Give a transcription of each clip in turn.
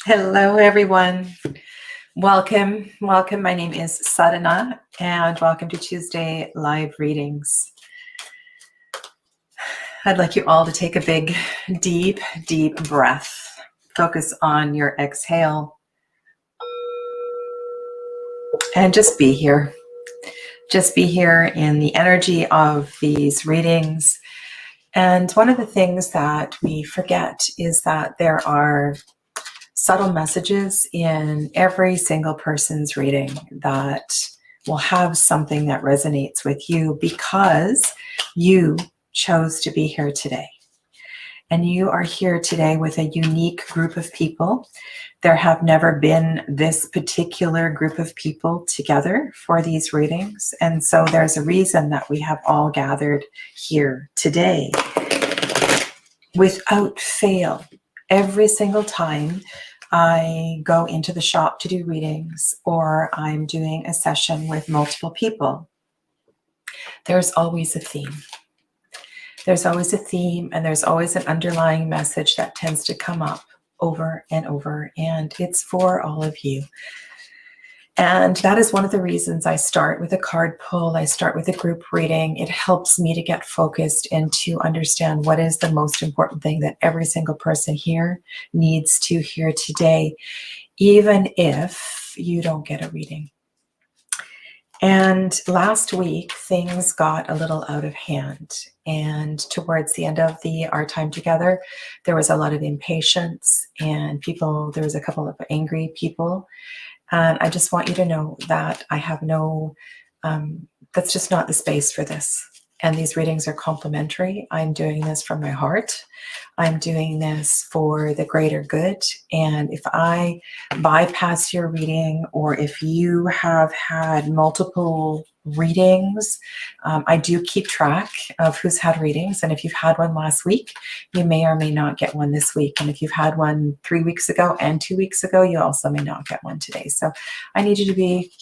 Hello, everyone. Welcome. Welcome. My name is Sadhana, and welcome to Tuesday Live Readings. I'd like you all to take a big, deep breath. Focus on your exhale and just be here. Just be here in the energy of these readings. And one of the things that we forget is that there are subtle messages in every single person's reading that will have something that resonates with you because you chose to be here today. And you are here today with a unique group of people. There have never been this particular group of people together for these readings. And so there's a reason that we have all gathered here today. Without fail, every single time I go into the shop to do readings or I'm doing a session with multiple people, there's always a theme. There's always a theme, and there's always an underlying message that tends to come up over and over, and it's for all of you. And that is one of the reasons I start with a card pull. I start with a group reading. It helps me to get focused and to understand what is the most important thing that every single person here needs to hear today, even if you don't get a reading. And last week, things got a little out of hand. And towards the end of our time together, there was a lot of impatience and there was a couple of angry people. And I just want you to know that I have that's just not the space for this. And these readings are complimentary. I'm doing this from my heart. I'm doing this for the greater good. And if I bypass your reading, or if you have had multiple readings, I do keep track of who's had readings. And if you've had one last week, you may or may not get one this week. And if you've had one 3 weeks ago and 2 weeks ago, you also may not get one today. So I need you to be,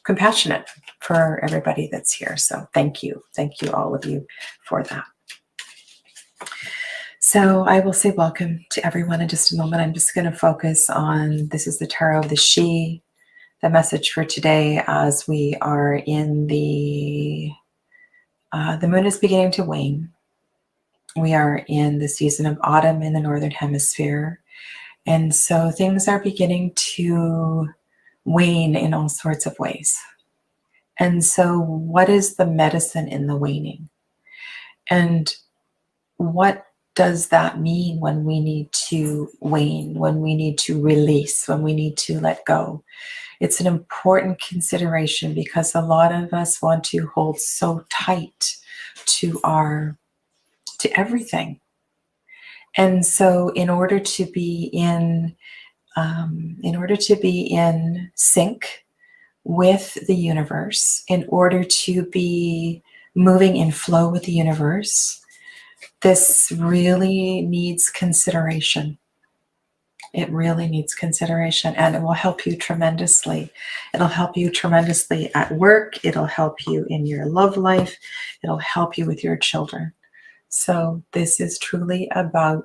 compassionate for everybody that's here. So thank you. Thank you, all of you, for that. So I will say welcome to everyone in just a moment. I'm just going to focus on, this is the Tarot of the She, the message for today as we are in the moon is beginning to wane. We are in the season of autumn in the Northern Hemisphere. And so things are beginning to wane in all sorts of ways. And so what is the medicine in the waning? And what does that mean when we need to wane, when we need to release, when we need to let go? It's an important consideration because a lot of us want to hold so tight to everything. And so in order to be in sync with the universe, in order to be moving in flow with the universe, this really needs consideration. It really needs consideration, and it will help you tremendously. It'll help you tremendously at work. It'll help you in your love life. It'll help you with your children. So this is truly about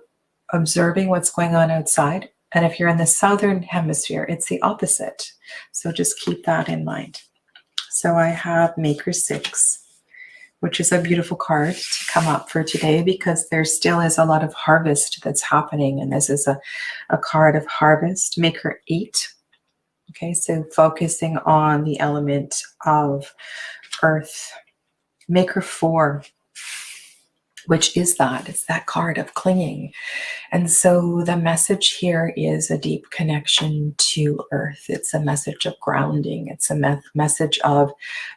observing what's going on outside. And if you're in the Southern Hemisphere, it's the opposite. So just keep that in mind. So I have Maker 6, which is a beautiful card to come up for today because there still is a lot of harvest that's happening. And this is a card of harvest. Maker 8. Okay, so focusing on the element of earth. Maker 4, which is it's that card of clinging. And so the message here is a deep connection to earth. It's a message of grounding. It's a message of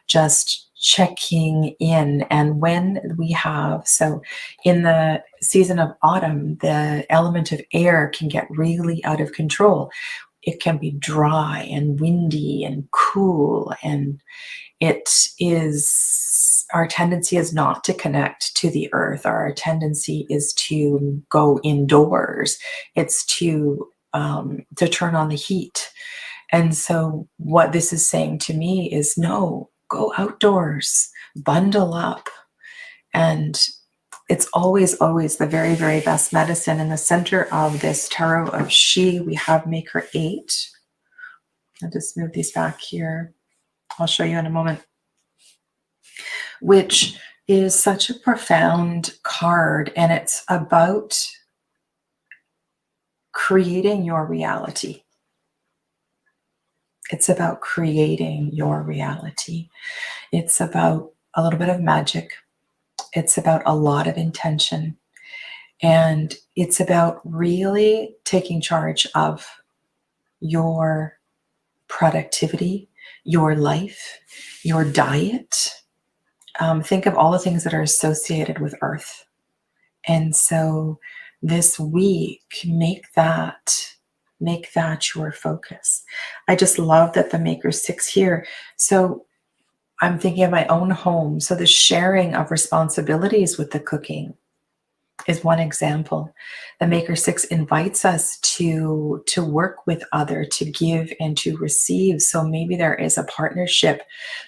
just checking in. And when we so in the season of autumn, the element of air can get really out of control. It can be dry and windy and cool, and our tendency is not to connect to the earth. Our tendency is to go indoors. It's to turn on the heat. And so what this is saying to me is, no, go outdoors, bundle up, and it's always, always the very, very best medicine. In the center of this tarot of She, we have Maker 8. I'll just move these back here. I'll show you in a moment. Which is such a profound card, and it's about creating your reality. It's about creating your reality. It's about a little bit of magic. It's about a lot of intention. And it's about really taking charge of your productivity, your life, your diet. Think of all the things that are associated with Earth. And so this week, make that your focus. I just love that the Maker 6 here. So I'm thinking of my own home. So the sharing of responsibilities with the cooking is one example. The Maker 6 invites us to work with other, to give and to receive. So maybe there is a partnership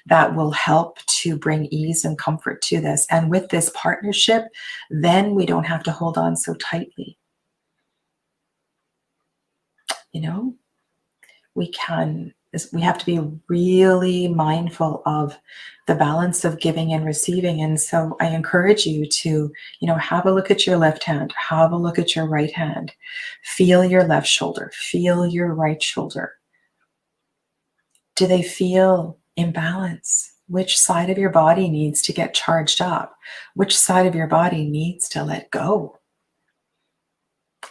that will help to bring ease and comfort to this. And with this partnership, then we don't have to hold on so tightly. You know, we have to be really mindful of the balance of giving and receiving. And so I encourage you to, have a look at your left hand, have a look at your right hand, feel your left shoulder, feel your right shoulder. Do they feel in balance? Which side of your body needs to get charged up? Which side of your body needs to let go?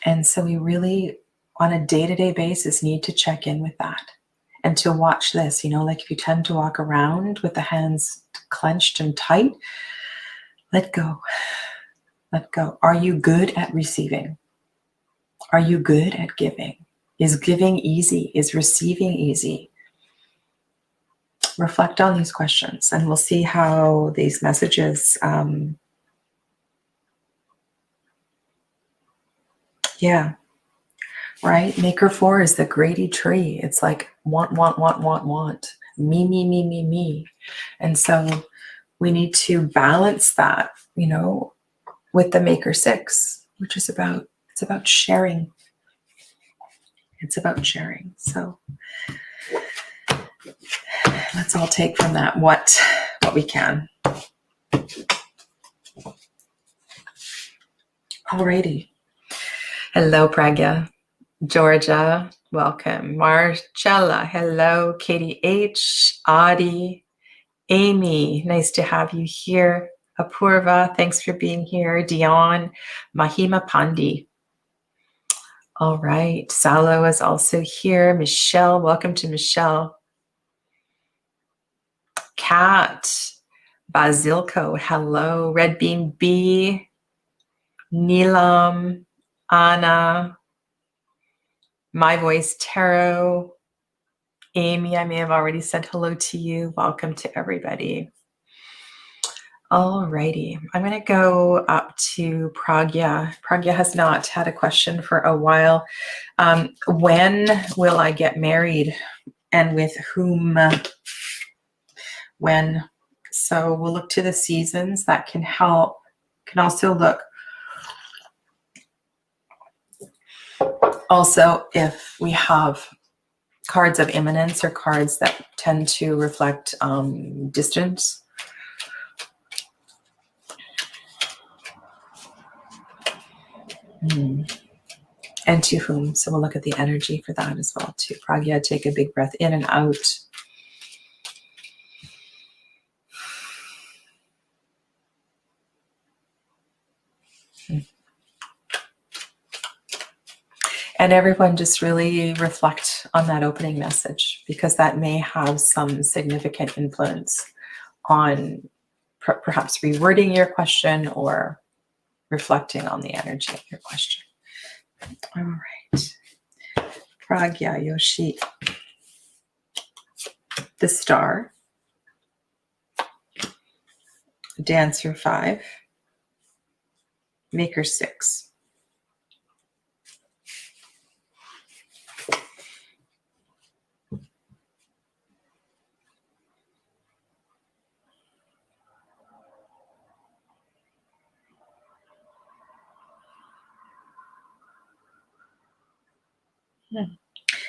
And so we really, on a day-to-day basis, need to check in with that. And to watch this, like if you tend to walk around with the hands clenched and tight, let go. Let go. Are you good at receiving? Are you good at giving? Is giving easy? Is receiving easy? Reflect on these questions and we'll see how these messages, right? Maker 4 is the Grady tree. It's like want, want, want, want, want. Me, me, me, me, me. And so we need to balance that, with the Maker 6, which is about sharing. It's about sharing. So let's all take from that what we can. Alrighty. Hello, Pragya. Georgia, welcome. Marcella, hello. Katie H, Adi, Amy, nice to have you here. Apurva, thanks for being here. Dion, Mahima Pandi. All right, Salo is also here. Michelle, welcome to Michelle. Kat, Basilko, hello. Red Bean B, Neelam, Anna, My Voice Tarot, Amy, I may have already said hello to you. Welcome to everybody. All righty, I'm going to go up to Pragya. Pragya has not had a question for a while. When will I get married and with whom? When? So we'll look to the seasons that can help. Can also look also if we have cards of imminence or cards that tend to reflect distance. And to whom. So we'll look at the energy for that as well too. Pragya, take a big breath in and out. And everyone just really reflect on that opening message because that may have some significant influence on perhaps rewording your question or reflecting on the energy of your question. All right. Pragya, Yoshi. The Star. Dancer 5. Maker 6.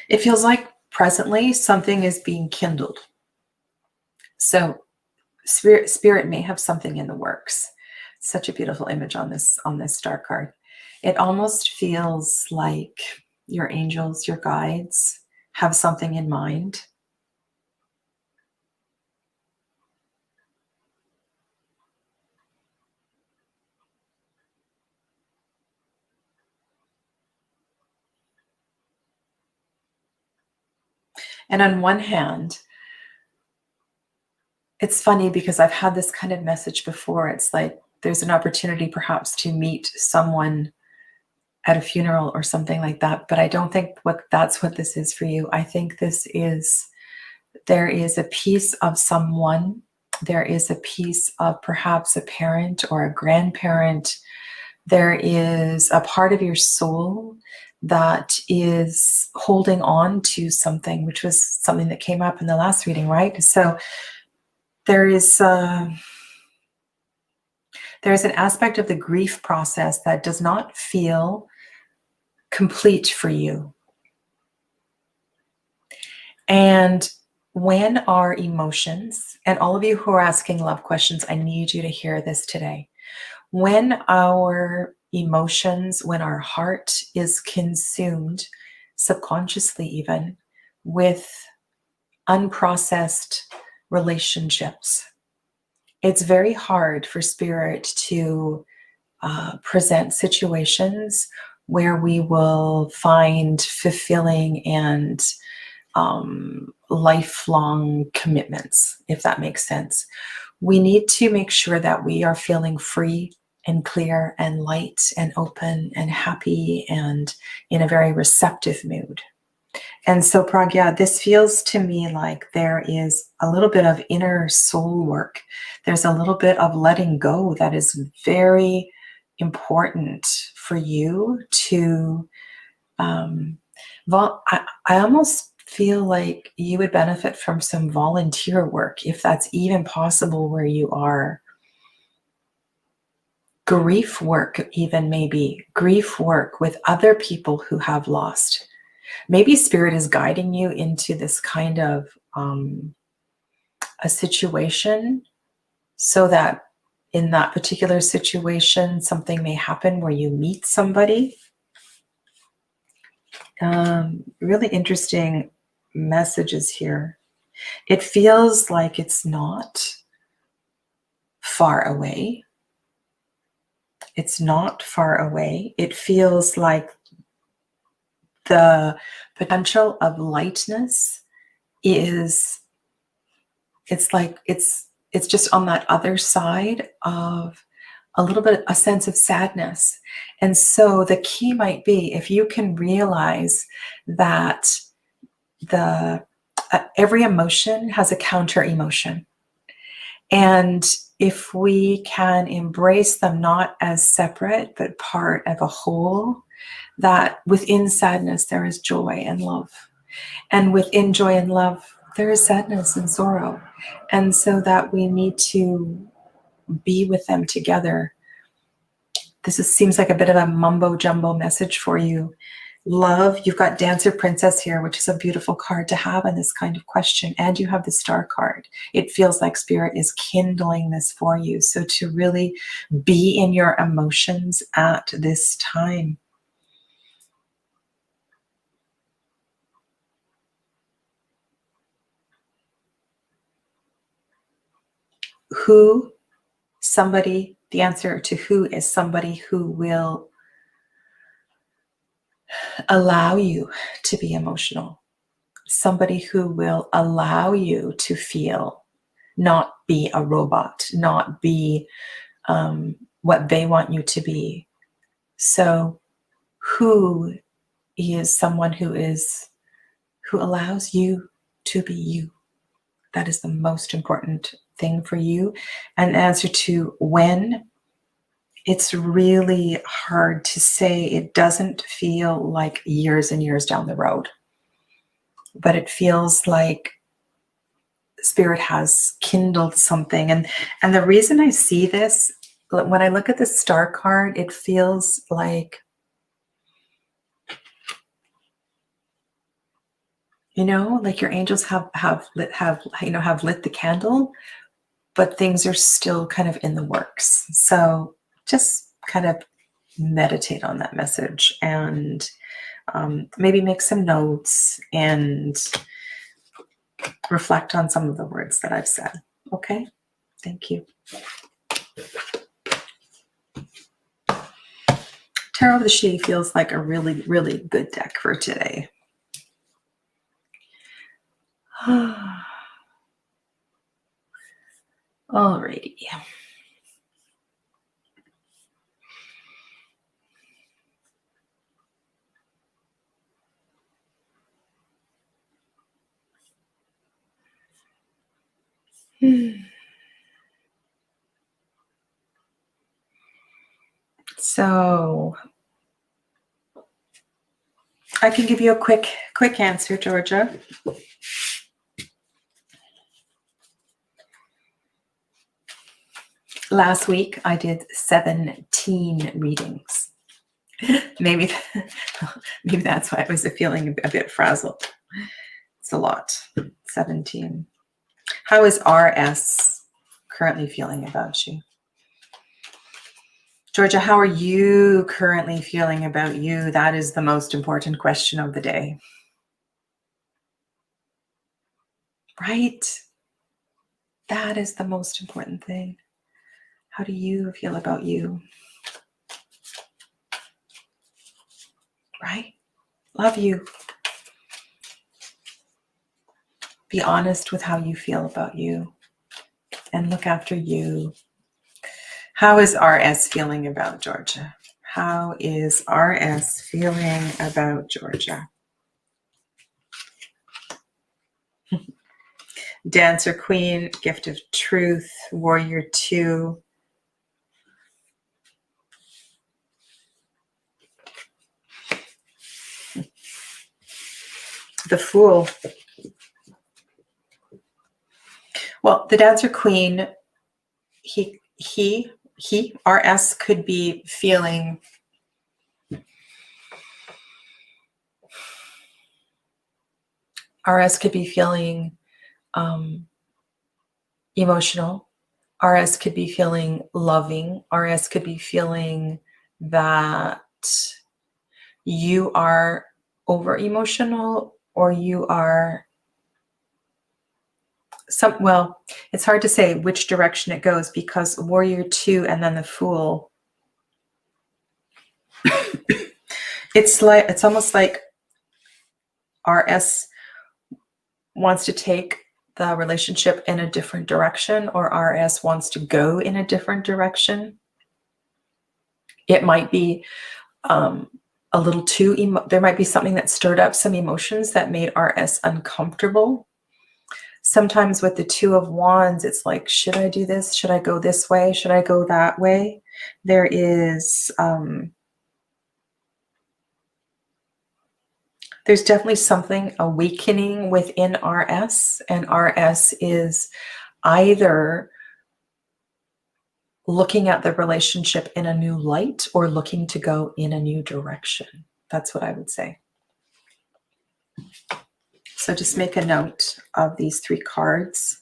It feels like presently something is being kindled. So spirit may have something in the works. Such a beautiful image on this star card. It almost feels like your angels, your guides have something in mind. And on one hand, it's funny because I've had this kind of message before. It's like there's an opportunity perhaps to meet someone at a funeral or something like that, but I don't think that's what this is for you. I think there is a piece of someone, there is a piece of perhaps a parent or a grandparent. There is a part of your soul that is holding on to something, which was something that came up in the last reading, right? So there's an aspect of the grief process that does not feel complete for you. And when our emotions, and all of you who are asking love questions, I need you to hear this today. When our emotions, when our heart is consumed, subconsciously even, with unprocessed relationships, it's very hard for spirit to present situations where we will find fulfilling and lifelong commitments, if that makes sense. We need to make sure that we are feeling free and clear and light and open and happy and in a very receptive mood. And so, Pragya, this feels to me like there is a little bit of inner soul work. There's a little bit of letting go that is very important for you to. I almost feel like you would benefit from some volunteer work, if that's even possible where you are. Grief work, even maybe grief work with other people who have lost. Maybe spirit is guiding you into this kind of a situation so that in that particular situation, something may happen where you meet somebody. Really interesting messages here. It feels like it's not far away. It's not far away. It feels like the potential of lightness is, it's like it's just on that other side of a little bit, a sense of sadness. And so the key might be if you can realize that the every emotion has a counter emotion. And if we can embrace them not as separate, but part of a whole, that within sadness there is joy and love. And within joy and love, there is sadness and sorrow. And so that we need to be with them together. Seems like a bit of a mumbo jumbo message for you. Love, you've got Dancer Princess here, which is a beautiful card to have in this kind of question. And you have the Star card. It feels like spirit is kindling this for you. So to really be in your emotions at this time. The answer to who is somebody who will allow you to be emotional. Somebody who will allow you to feel, not be a robot, not be what they want you to be. So who is someone who allows you to be you? That is the most important thing for you. And answer to when, it's really hard to say. It doesn't feel like years and years down the road, but it feels like spirit has kindled something. And the reason I see this, when I look at the Star card, it feels like You know, like your angels have lit the candle, but things are still kind of in the works. So just kind of meditate on that message and maybe make some notes and reflect on some of the words that I've said. Okay? Thank you. Tarot of the She feels like a really, really good deck for today. Alrighty. So I can give you a quick answer, Georgia. Last week I did 17 readings. maybe that's why I was feeling a bit frazzled. It's a lot. 17. How is RS currently feeling about you? Georgia, how are you currently feeling about you? That is the most important question of the day. Right? That is the most important thing. How do you feel about you? Right? Love you. Be honest with how you feel about you and look after you. How is RS feeling about Georgia? How is RS feeling about Georgia? Dancer Queen, Gift of Truth, Warrior 2. The Fool. Well, the Dancer Queen, RS could be feeling emotional. RS could be feeling loving. RS could be feeling that you are over emotional or you are it's hard to say which direction it goes because Warrior 2 and then the Fool. It's almost like RS wants to take the relationship in a different direction or RS wants to go in a different direction. It might be a little too there might be something that stirred up some emotions that made RS uncomfortable. Sometimes with the Two of Wands, it's like, should I do this? Should I go this way? Should I go that way? There is there's definitely something awakening within RS, and RS is either looking at the relationship in a new light or looking to go in a new direction. That's what I would say. So just make a note of these 3 cards.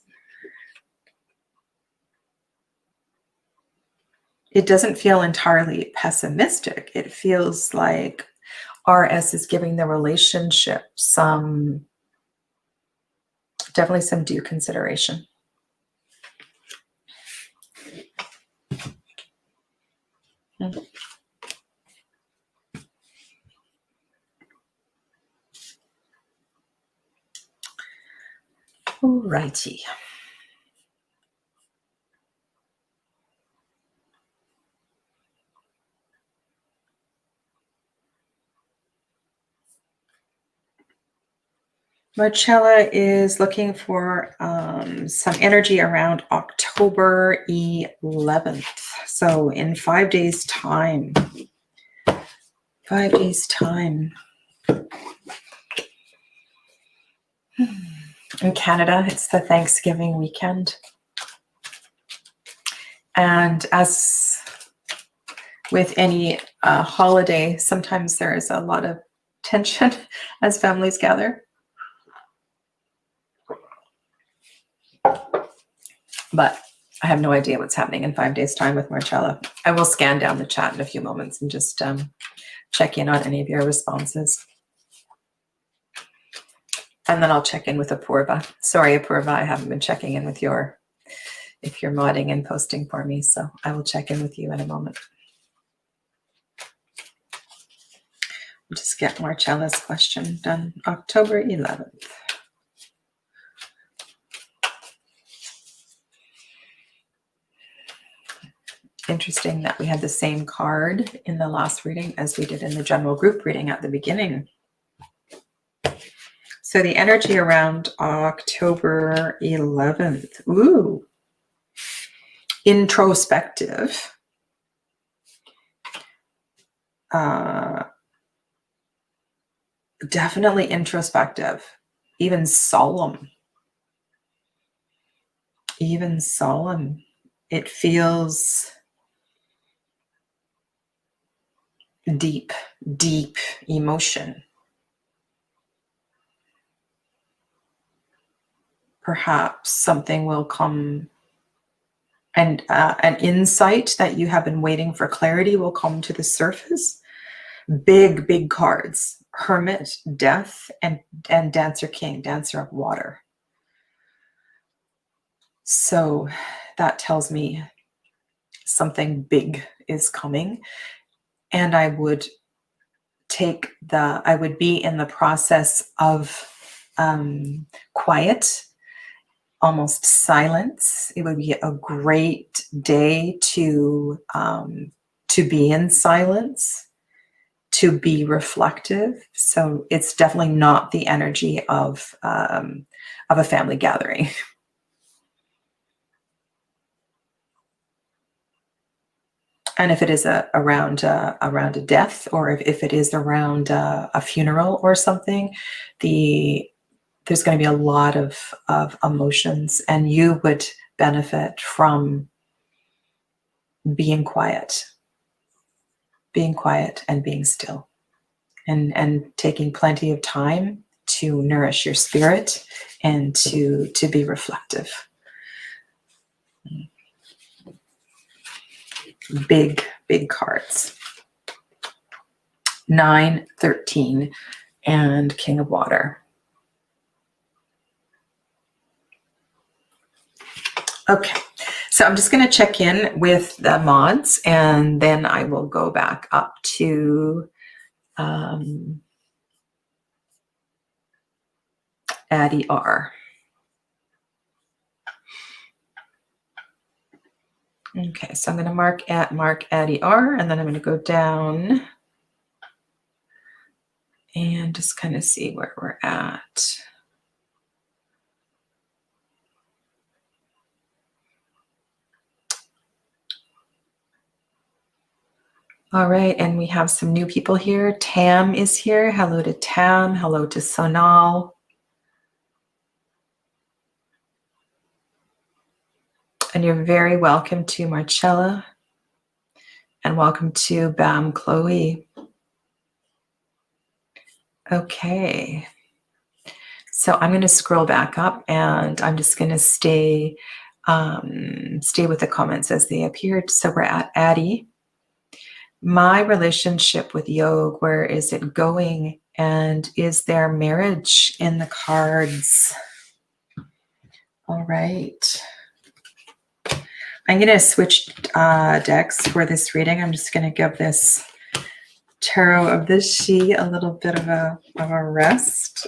It doesn't feel entirely pessimistic. It feels like RS is giving the relationship definitely some due consideration. Alrighty. Marcella is looking for some energy around October 11th. So in 5 days' time. 5 days' time. In Canada, it's the Thanksgiving weekend. And as with any holiday, sometimes there is a lot of tension as families gather. But I have no idea what's happening in 5 days' time with Marcella. I will scan down the chat in a few moments and just check in on any of your responses. And then I'll check in with Apurva. Sorry, Apurva, I haven't been checking in with if you're modding and posting for me. So I will check in with you in a moment. Just get Marcella's question done. October 11th. Interesting that we had the same card in the last reading as we did in the general group reading at the beginning. So the energy around October 11th. Ooh. Introspective. Definitely introspective. Even solemn. Even solemn. It feels deep, deep emotion. Perhaps something will come and an insight that you have been waiting for clarity will come to the surface. Big, big cards. Hermit, Death, and Dancer King, Dancer of Water. So that tells me something big is coming. And I would be in the process of quiet, almost silence. It would be a great day to be in silence, to be reflective. So it's definitely not the energy of a family gathering. And if it is around a death, or if it is around a funeral or something, there's going to be a lot of emotions, and you would benefit from being quiet and being still, and taking plenty of time to nourish your spirit and to be reflective. Big, big cards. 9, 13, and King of Water. Okay, so I'm just going to check in with the mods, and then I will go back up to Addie R. Okay, so I'm going to mark Addie R, and then I'm going to go down and just kind of see where we're at. All right, and we have some new people here. Tam is here. Hello to Tam. Hello to Sonal. And you're very welcome to Marcella. And welcome to Bam Chloe. Okay. So I'm going to scroll back up, and I'm just going to stay with the comments as they appeared. So we're at Addie. My relationship with Yog, where is it going? And is there marriage in the cards? All right. I'm going to switch decks for this reading. I'm just going to give this Tarot of the She a little bit of a rest.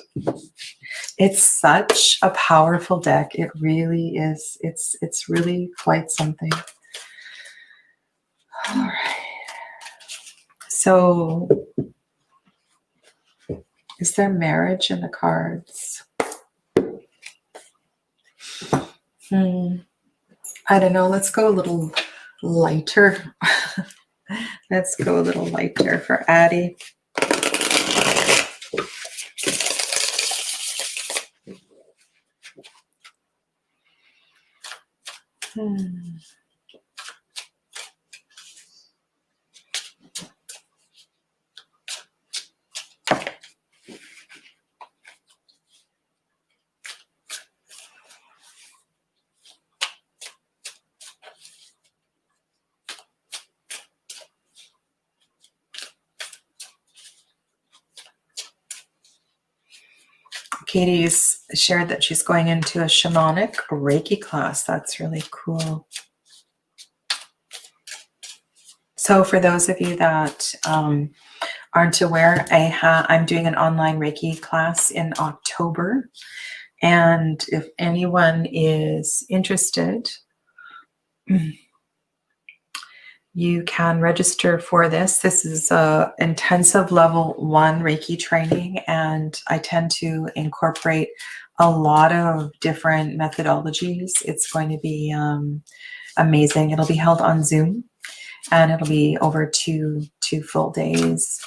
It's such a powerful deck. It really is. It's really quite something. All right. So, is there marriage in the cards? I don't know. Let's go a little lighter. Let's go a little lighter for Addie. Katie's shared that she's going into a shamanic Reiki class. That's really cool. So for those of you that aren't aware, I'm doing an online Reiki class in October. And if anyone is interested, you can register for this. This is a intensive level 1 Reiki training, and I tend to incorporate a lot of different methodologies. It's going to be amazing. It'll be held on Zoom, and it'll be over two full days.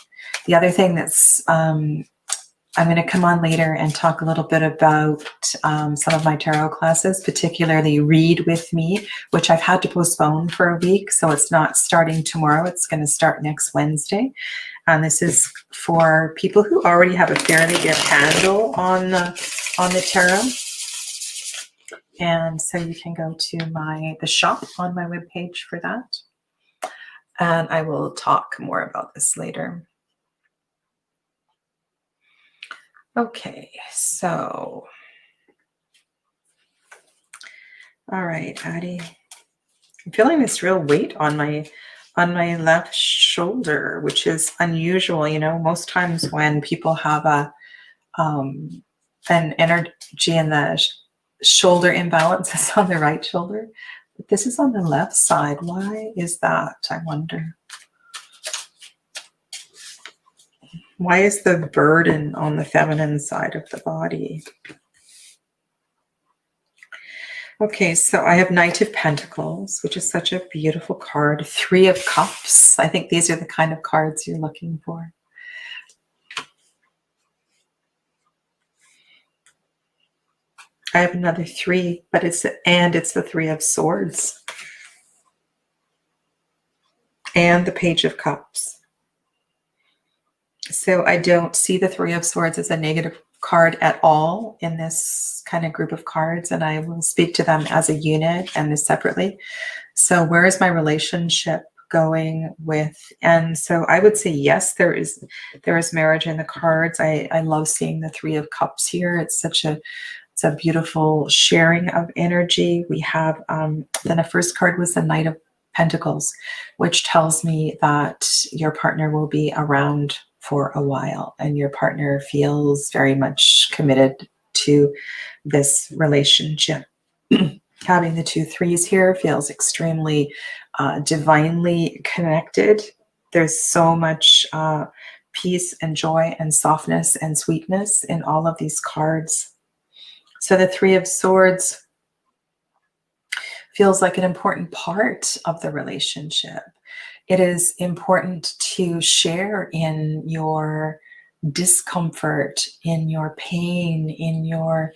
The other thing that's I'm going to come on later and talk a little bit about some of my tarot classes, particularly Read With Me, which I've had to postpone for a week. So it's not starting tomorrow. It's going to start next Wednesday. And this is for people who already have a fairly good handle on the tarot. And so you can go to the shop on my webpage for that. And I will talk more about this later. Okay, so, all right, Addie. I'm feeling this real weight on my left shoulder, which is unusual. You know, most times when people have an energy in the shoulder imbalance, it's on the right shoulder, but this is on the left side. Why is that, I wonder? Why is the burden on the feminine side of the body? Okay, so I have Knight of Pentacles, which is such a beautiful card. 3 of Cups. I think these are the kind of cards you're looking for. I have another 3, but it's the 3 of Swords. And the Page of Cups. So I don't see the 3 of Swords as a negative card at all in this kind of group of cards, and I will speak to them as a unit and separately. So where is my relationship going with? And so I would say yes, there is marriage in the cards. I love seeing the 3 of Cups here. It's a beautiful sharing of energy. We have then the first card was the Knight of Pentacles, which tells me that your partner will be around for a while, and your partner feels very much committed to this relationship. Having the 2 3s here feels extremely divinely connected. There's so much peace and joy and softness and sweetness in all of these cards. So the 3 of Swords feels like an important part of the relationship. It is important to share in your discomfort, in your pain, in your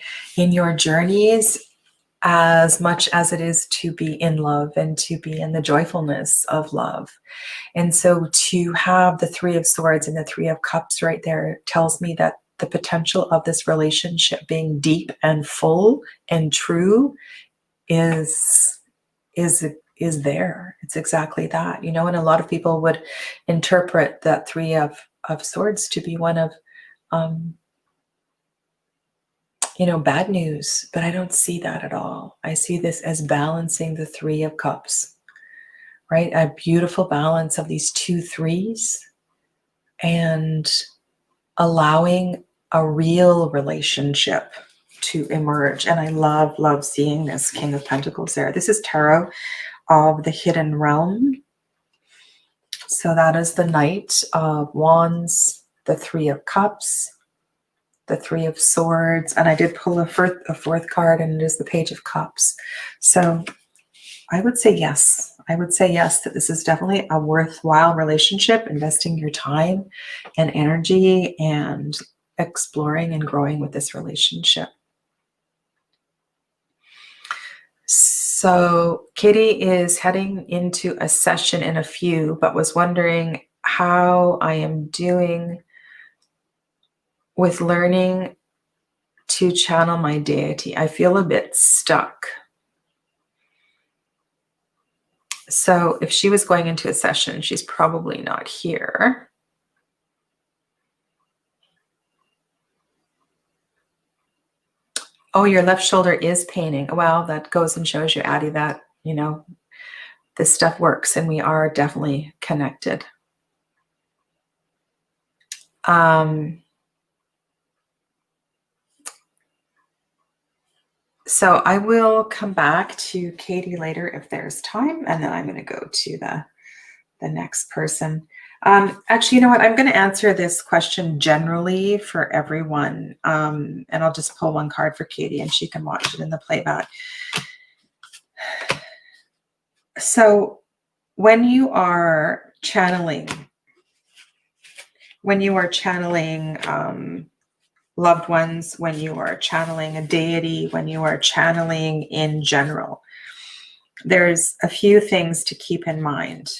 journeys, as much as it is to be in love and to be in the joyfulness of love. And so to have the 3 of Swords and the 3 of Cups right there tells me that the potential of this relationship being deep and full and true is there. It's exactly that, you know. And a lot of people would interpret that 3 of Swords to be one of bad news, but I don't see that at all. I see this as balancing the 3 of Cups, right? A beautiful balance of these 2 3s and allowing a real relationship to emerge. And I love seeing this King of Pentacles there. This is Tarot of the Hidden Realm. So that is the Knight of Wands, the 3 of Cups, the 3 of Swords, and I did pull a fourth card, and it is the Page of Cups. So I would say yes. I would say yes, that this is definitely a worthwhile relationship, investing your time and energy and exploring and growing with this relationship. So Katie is heading into a session in a few, but was wondering how I am doing with learning to channel my deity. I feel a bit stuck. So if she was going into a session, she's probably not here. Oh, your left shoulder is paining. Well, that goes and shows you, Addie, that, this stuff works and we are definitely connected. So I will come back to Katie later if there's time, and then I'm going to go to the next person. Actually, you know what? I'm going to answer this question generally for everyone, and I'll just pull one card for Katie, and she can watch it in the playback. So when you are channeling, loved ones, when you are channeling a deity, when you are channeling in general, there's a few things to keep in mind.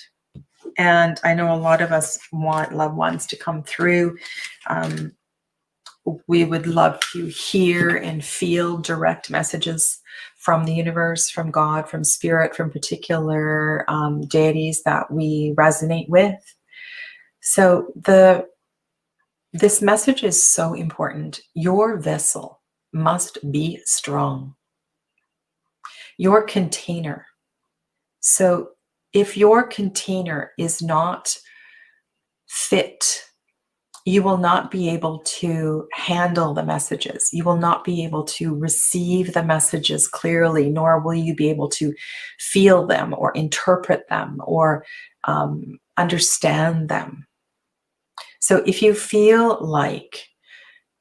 And I know a lot of us want loved ones to come through. We would love to hear and feel direct messages from the universe, from God, from spirit, from particular deities that we resonate with. So this message is so important. Your vessel must be strong. Your container. So if your container is not fit, you will not be able to handle the messages. You will not be able to receive the messages clearly, nor will you be able to feel them or interpret them or understand them. So if you feel like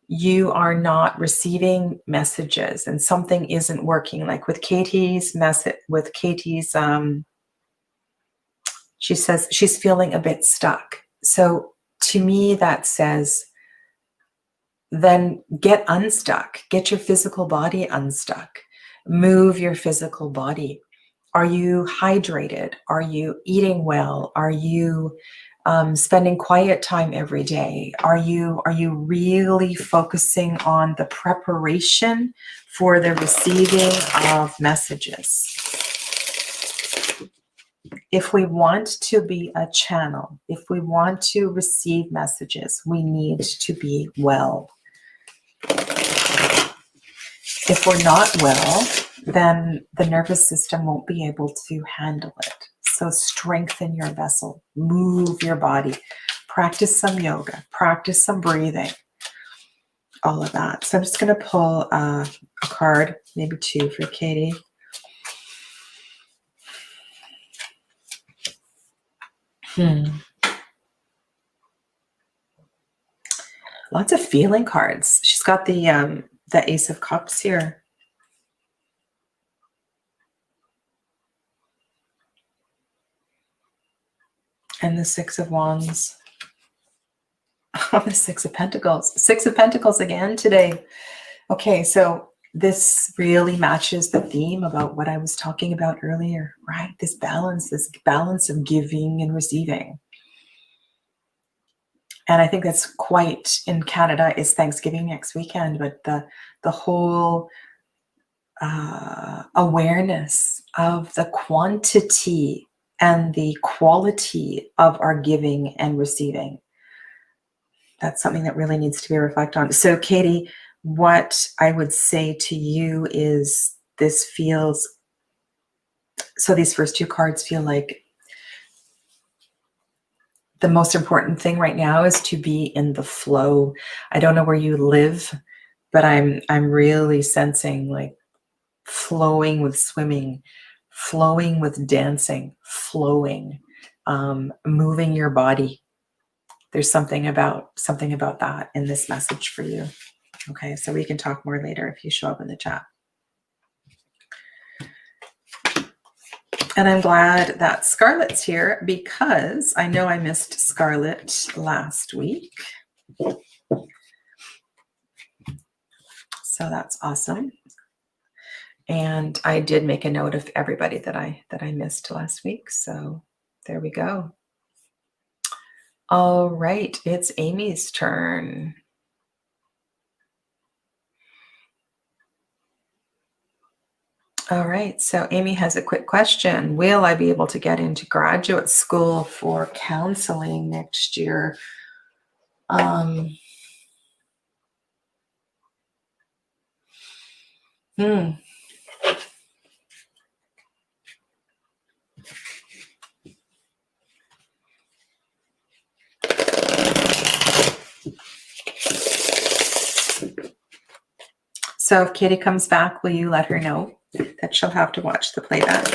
you are not receiving messages and something isn't working, like with Katie's message, she says she's feeling a bit stuck. So to me, that says, then get unstuck, get your physical body unstuck, move your physical body. Are you hydrated? Are you eating well? Are you spending quiet time every day? Are you really focusing on the preparation for the receiving of messages? If we want to be a channel, if we want to receive messages, we need to be well. If we're not well, then the nervous system won't be able to handle it. So strengthen your vessel, move your body, practice some yoga, practice some breathing, all of that. So I'm just going to pull a card, maybe two for Katie. Lots of feeling cards. She's got the Ace of Cups here. And the Six of Wands. Oh, the Six of Pentacles. Six of Pentacles again today. Okay, so this really matches the theme about what I was talking about earlier, right? This balance of giving and receiving. And I think that's quite, in Canada, is Thanksgiving next weekend, but the whole awareness of the quantity and the quality of our giving and receiving. That's something that really needs to be reflected on. So, Katie, what I would say to you is this feels, so these first two cards feel like the most important thing right now is to be in the flow. I don't know where you live, but I'm really sensing like flowing with swimming, flowing with dancing, flowing, moving your body. There's something about that in this message for you. Okay, so we can talk more later if you show up in the chat. And I'm glad that Scarlett's here because I know I missed Scarlett last week. So that's awesome. And I did make a note of everybody that I missed last week. So there we go. All right, it's Amy's turn. All right, so Amy has a quick question. Will I be able to get into graduate school for counseling next year? Mm. So if Katie comes back, will you let her know that she'll have to watch the playback?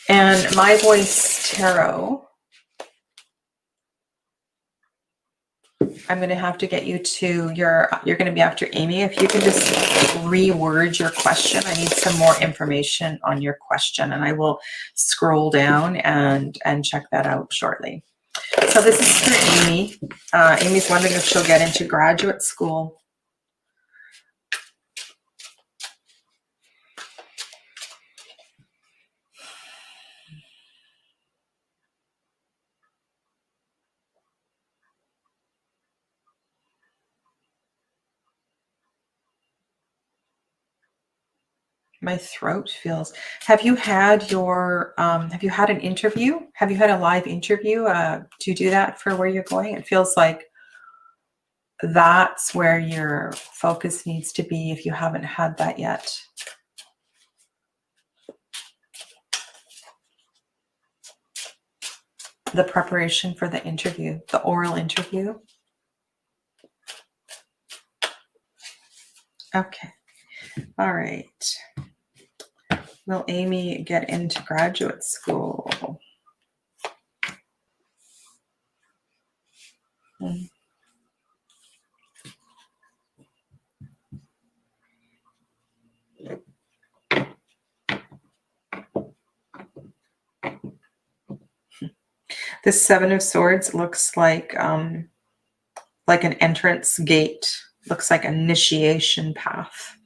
And My Voice Tarot, I'm going to have to get you to you're going to be after Amy. If you can just reword your question. I need some more information on your question, and I will scroll down and check that out shortly. So this is for Amy. Amy's wondering if she'll get into graduate school. My throat feels. Have you had an interview? Have you had a live interview? Do you do that for where you're going? It feels like that's where your focus needs to be if you haven't had that yet. The preparation for the interview, the oral interview. Okay. All right. Will Amy get into graduate school? This Seven of Swords looks like an entrance gate. Looks like initiation path.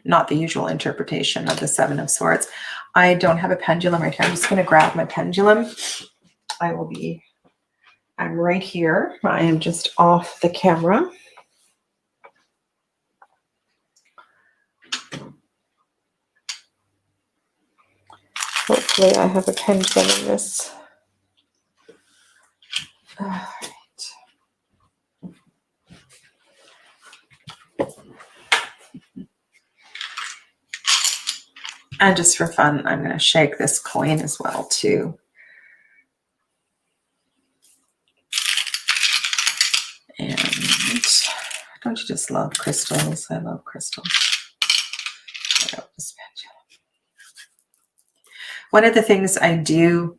Not the usual interpretation of the Seven of Swords. I don't have a pendulum right here. I'm just going to grab my pendulum. I'm right here. I am just off the camera. Hopefully I have a pendulum in this. All right. And just for fun, I'm going to shake this coin as well too. And don't you just love crystals? I love crystals. One of the things I do,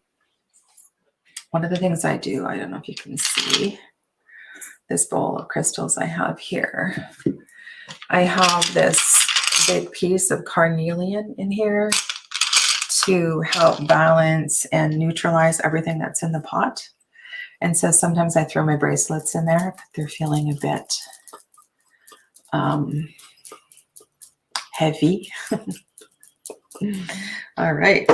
I don't know if you can see this bowl of crystals I have here. I have this big piece of carnelian in here to help balance and neutralize everything that's in the pot. And so sometimes I throw my bracelets in there if they're feeling a bit heavy. All right.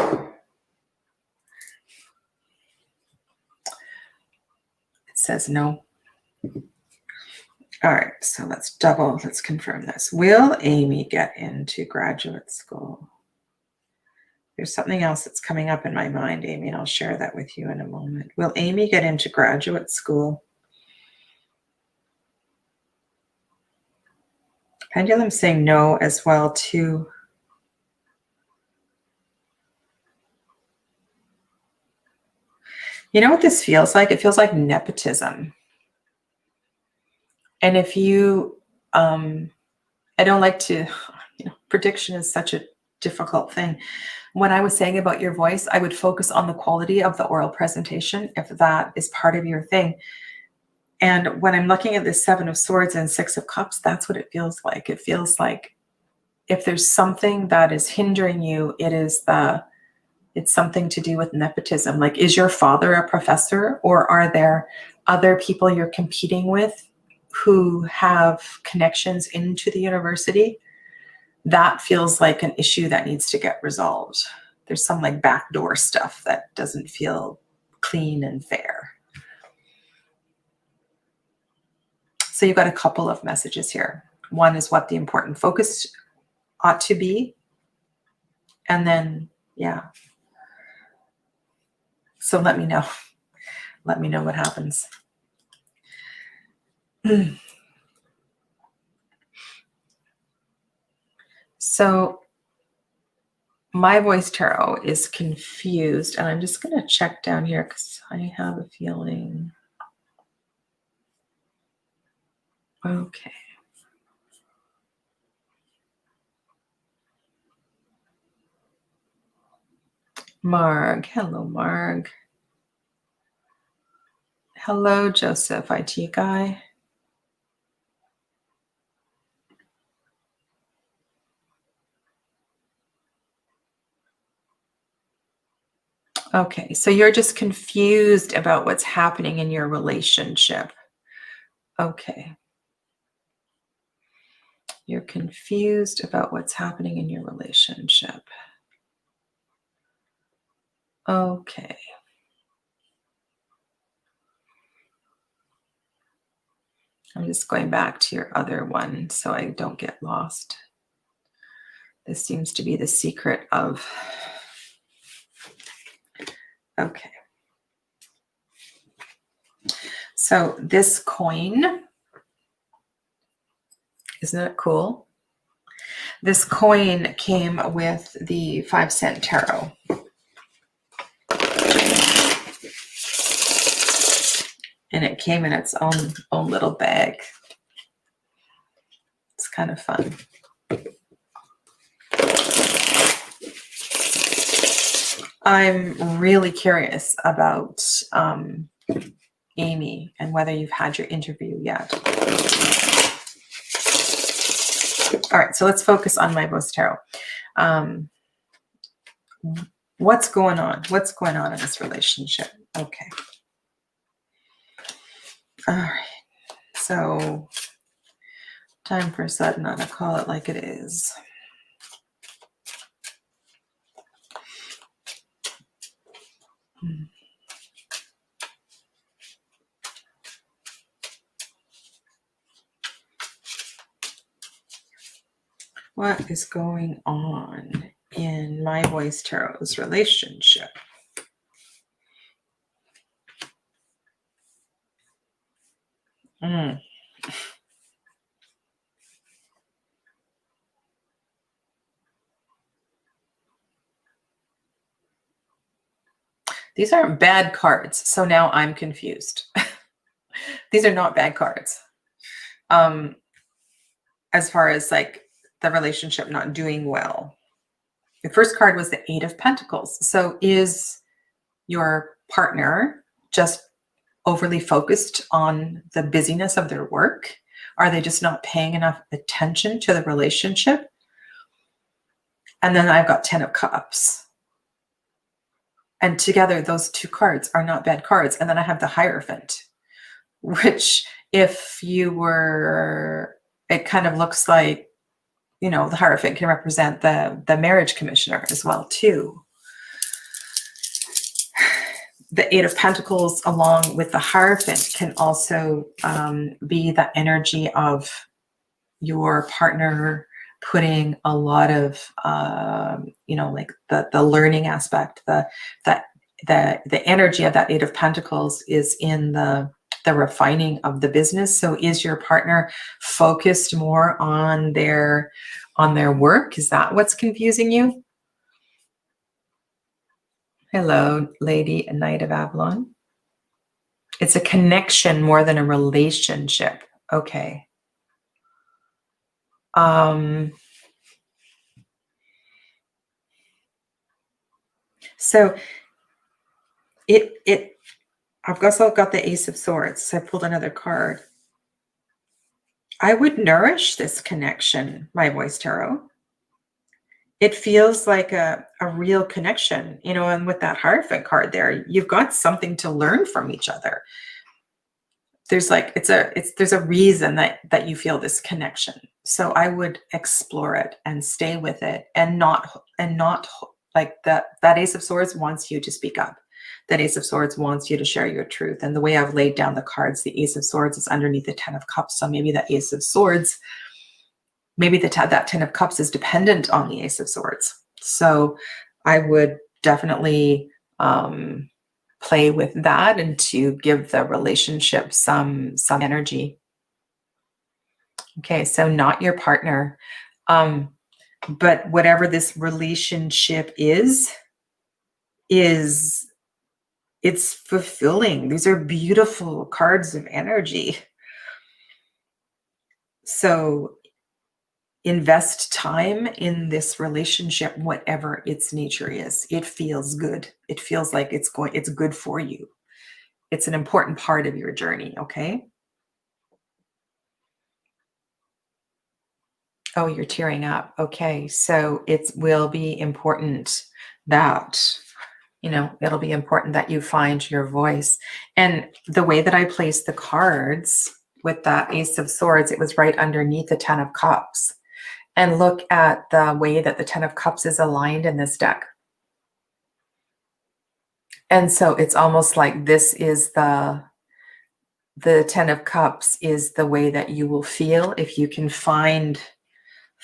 It says no. All right, so let's confirm this. Will Amy get into graduate school? There's something else that's coming up in my mind, Amy, and I'll share that with you in a moment. Will Amy get into graduate school? Pendulum saying no as well, too. You know what this feels like? It feels like nepotism. And if you, I don't like to, prediction is such a difficult thing. When I was saying about your voice, I would focus on the quality of the oral presentation, if that is part of your thing. And when I'm looking at the Seven of Swords and Six of Cups, that's what it feels like. It feels like if there's something that is hindering you, it's something to do with nepotism. Like, is your father a professor, or are there other people you're competing with who have connections into the university? That feels like an issue that needs to get resolved. There's some like backdoor stuff that doesn't feel clean and fair. So you've got a couple of messages here. One is what the important focus ought to be. And then, yeah. So let me know. Let me know what happens. So my voice tarot is confused, and I'm just going to check down here because I have a feeling. Okay. Marg. Hello, Marg. Hello, Joseph, IT guy. Okay, so you're just confused about what's happening in your relationship. Okay. You're confused about what's happening in your relationship. Okay. I'm just going back to your other one so I don't get lost. This seems to be the secret of... Okay. So this coin, isn't it cool? This coin came with the 5-cent tarot. And it came in its own little bag. It's kind of fun. I'm really curious about Amy and whether you've had your interview yet. All right, so let's focus on my voice tarot. What's going on? What's going on in this relationship? Okay. All right. So time for Sadhana to call it like it is. What is going on in my voice tarot's relationship? These aren't bad cards, so now I'm confused. These are not bad cards. As far as like the relationship not doing well. The first card was the 8 of Pentacles. So is your partner just overly focused on the busyness of their work? Are they just not paying enough attention to the relationship? And then I've got 10 of Cups. And together, those two cards are not bad cards. And then I have the Hierophant, which if you were, it kind of looks like, you know, the Hierophant can represent the marriage commissioner as well, too. The 8 of Pentacles along with the Hierophant can also be the energy of your partner putting a lot of, you know, like the learning aspect, the energy of that 8 of Pentacles is in the refining of the business. So is your partner focused more on their work? Is that what's confusing you? Hello, Lady and Knight of Avalon. It's a connection more than a relationship. Okay. So I've also got the Ace of Swords. So I pulled another card. I would nourish this connection, my voice tarot. It feels like a real connection, you know, and with that Hierophant card there, you've got something to learn from each other. There's like, there's a reason that you feel this connection. So I would explore it and stay with it and not like that Ace of Swords wants you to speak up. That Ace of Swords wants you to share your truth. And the way I've laid down the cards, the Ace of Swords is underneath the 10 of Cups. So maybe that Ace of Swords, maybe that 10 of Cups is dependent on the Ace of Swords. So I would definitely play with that and to give the relationship some energy. Okay, so not your partner. But whatever this relationship is it's fulfilling. These are beautiful cards of energy. So invest time in this relationship, whatever its nature is. It feels good. It feels like it's good for you. It's an important part of your journey, okay? Oh, you're tearing up. Okay, so it will be important that, it'll be important that you find your voice. And the way that I placed the cards with that Ace of Swords, it was right underneath the Ten of Cups. And look at the way that the Ten of Cups is aligned in this deck. And so it's almost like this is the Ten of Cups is the way that you will feel if you can find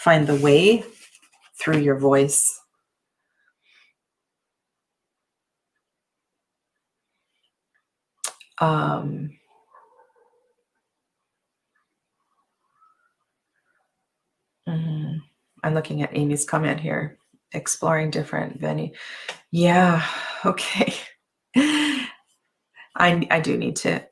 the way through your voice. I'm looking at Amy's comment here, exploring different venue. Yeah, okay. I do need to,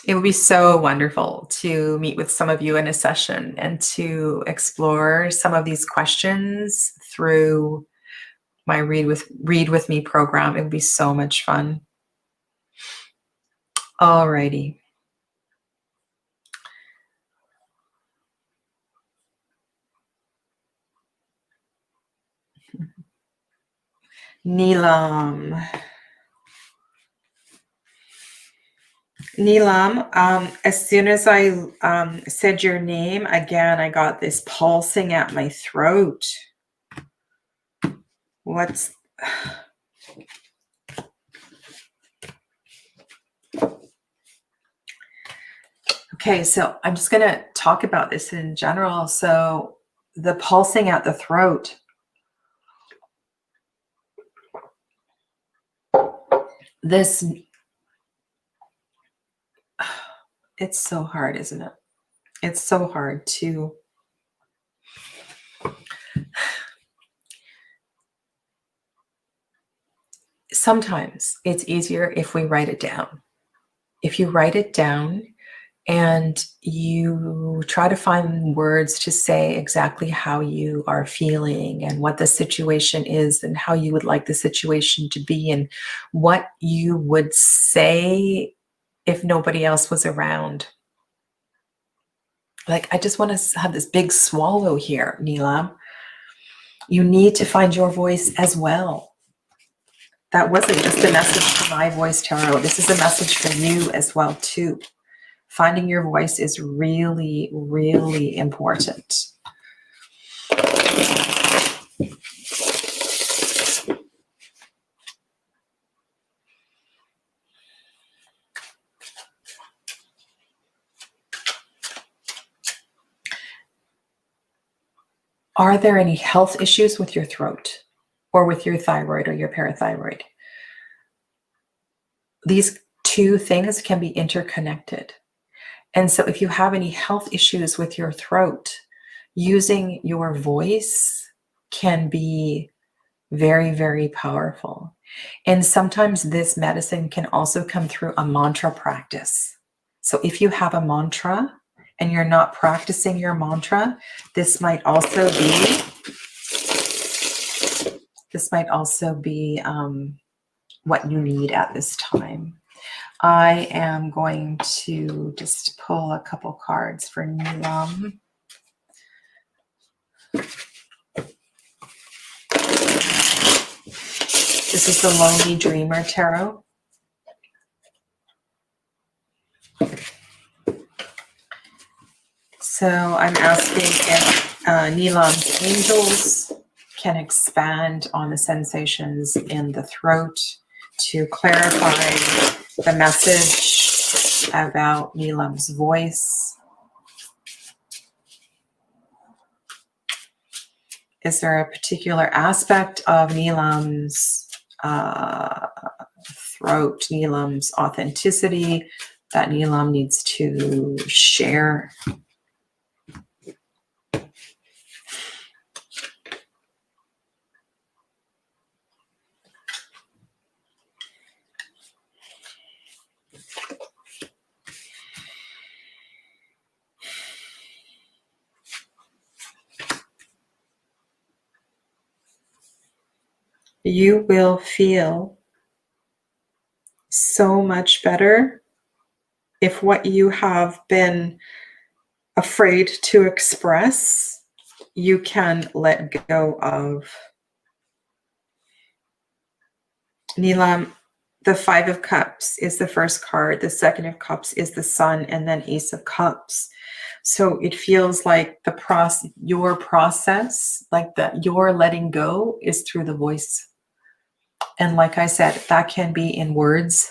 it would be so wonderful to meet with some of you in a session and to explore some of these questions through my Read with Me program. It would be so much fun. Alrighty. Neelam, as soon as I said your name, again, I got this pulsing at my throat. Okay, so I'm just going to talk about this in general. So the pulsing at the throat. It's so hard, isn't it? It's so hard to sometimes it's easier if we write it down. If you write it down and you try to find words to say exactly how you are feeling and what the situation is and how you would like the situation to be and what you would say if nobody else was around. Like, I just want to have this big swallow here, Neelam. You need to find your voice as well. That wasn't just a message for my voice tarot. This is a message for you as well, too. Finding your voice is really, really important. Are there any health issues with your throat or with your thyroid or your parathyroid? These two things can be interconnected. And so if you have any health issues with your throat, using your voice can be very, very powerful. And sometimes this medicine can also come through a mantra practice. So if you have a mantra and you're not practicing your mantra, this might also be what you need at this time. I am going to just pull a couple cards for Neelam. This is the Lonely Dreamer Tarot. So I'm asking if Neelam's angels can expand on the sensations in the throat to clarify the message about Neelam's voice. Is there a particular aspect of Neelam's throat, Neelam's authenticity that Neelam needs to share. You will feel so much better if what you have been afraid to express, you can let go of. Neelam, the Five of Cups is the first card. The Second of Cups is the Sun, and then Ace of Cups. So it feels like your process, like that your letting go is through the voice. And like I said, that can be in words,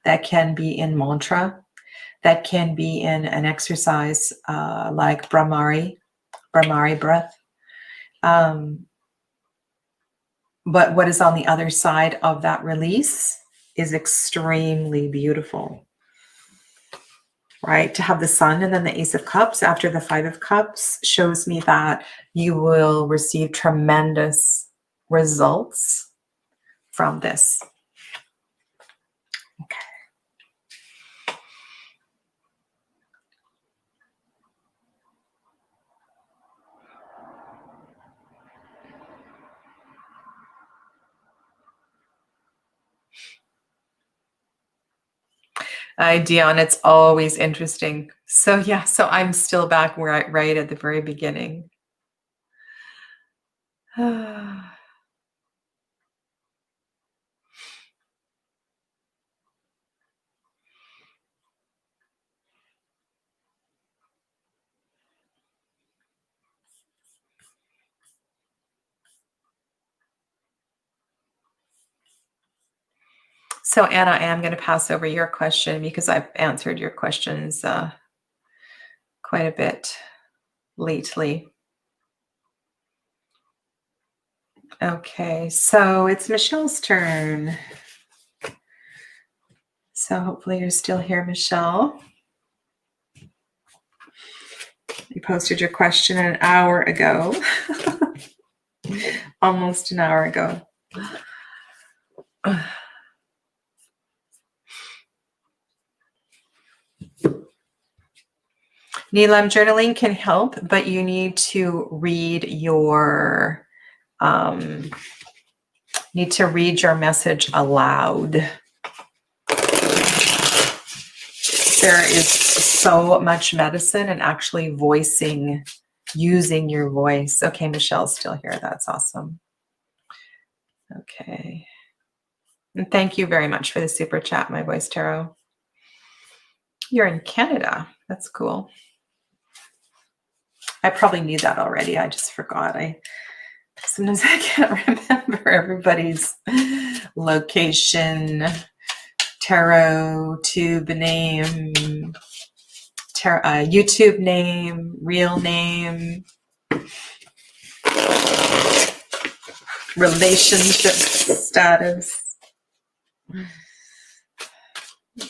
that can be in mantra, that can be in an exercise like Brahmari breath. But what is on the other side of that release is extremely beautiful, right? To have the Sun and then the Ace of Cups after the Five of Cups shows me that you will receive tremendous results from this. Okay. Dion, it's always interesting. So yeah, so I'm still back right at the very beginning. So Anna, I am going to pass over your question because I've answered your questions quite a bit lately. Okay, so it's Michelle's turn. So hopefully you're still here, Michelle. You posted your question an hour ago. Almost an hour ago. Neelam, journaling can help, but you need to read your message aloud. There is so much medicine in actually using your voice. Okay, Michelle's still here. That's awesome. Okay. And thank you very much for the super chat, My Voice Tarot. You're in Canada. That's cool. I probably knew that already. I just forgot. Sometimes I can't remember everybody's location, tarot tube name, YouTube name, real name, relationship status.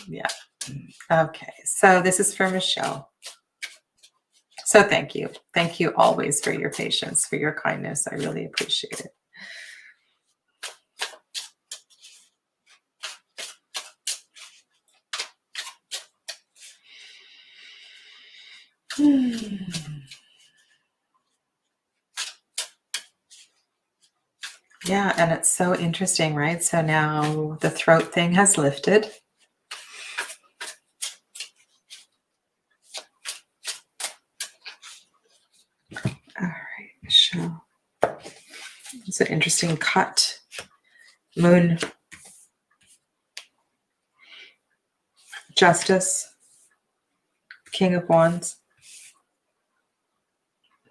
Yeah. Okay. So this is for Michelle. So thank you. Thank you always for your patience, for your kindness. I really appreciate it. Yeah, and it's so interesting, right? So now the throat thing has lifted. All right, Michelle. It's an interesting cut. Moon. Justice. King of Wands.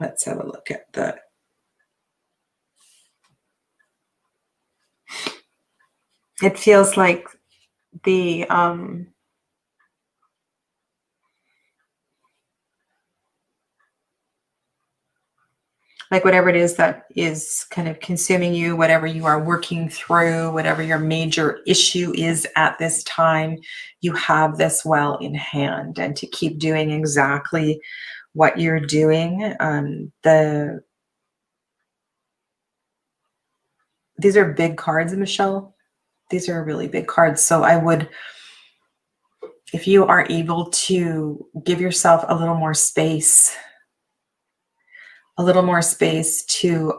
Let's have a look at the... It feels like the... Like whatever it is that is kind of consuming you, whatever you are working through, whatever your major issue is at this time, you have this well in hand, and to keep doing exactly what you're doing. These are big cards, Michelle. These are really big cards. So I would, if you are able to give yourself a little more space to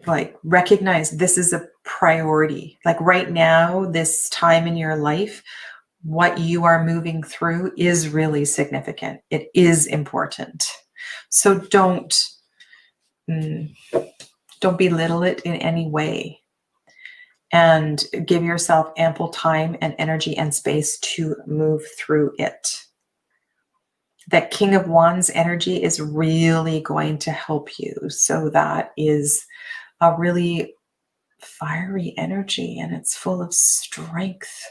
like recognize this is a priority. Like right now, this time in your life, what you are moving through is really significant. It is important. So don't belittle it in any way, and give yourself ample time and energy and space to move through it. That King of Wands energy is really going to help you. So that is a really fiery energy, and it's full of strength.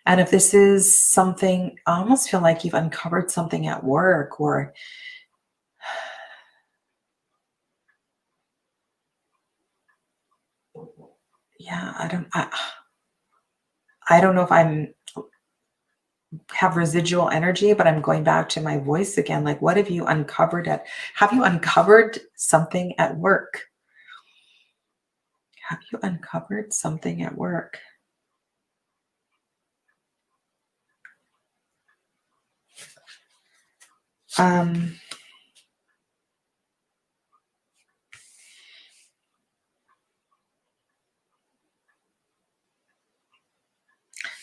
And if this is something, I almost feel like you've uncovered something at work, or yeah, I don't know if I'm have residual energy, but I'm going back to my voice again. Like, what have you uncovered have you uncovered something at work? Have you uncovered something at work?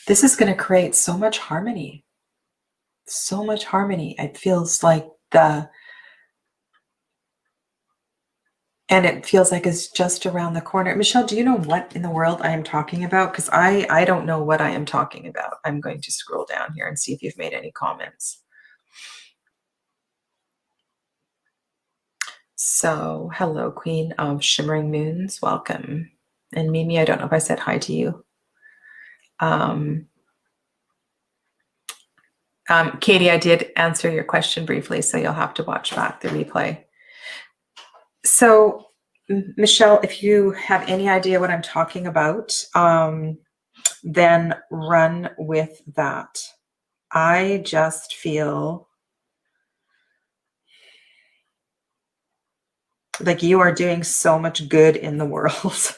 This is going to create so much harmony. So much harmony. It feels like and it feels like it's just around the corner. Michelle, do you know what in the world I am talking about? Because I don't know what I am talking about. I'm going to scroll down here and see if you've made any comments. So, hello, Queen of Shimmering Moons. Welcome. And Mimi, I don't know if I said hi to you. Katie, I did answer your question briefly, so you'll have to watch back the replay. So, Michelle, if you have any idea what I'm talking about, then run with that. I just feel like you are doing so much good in the world.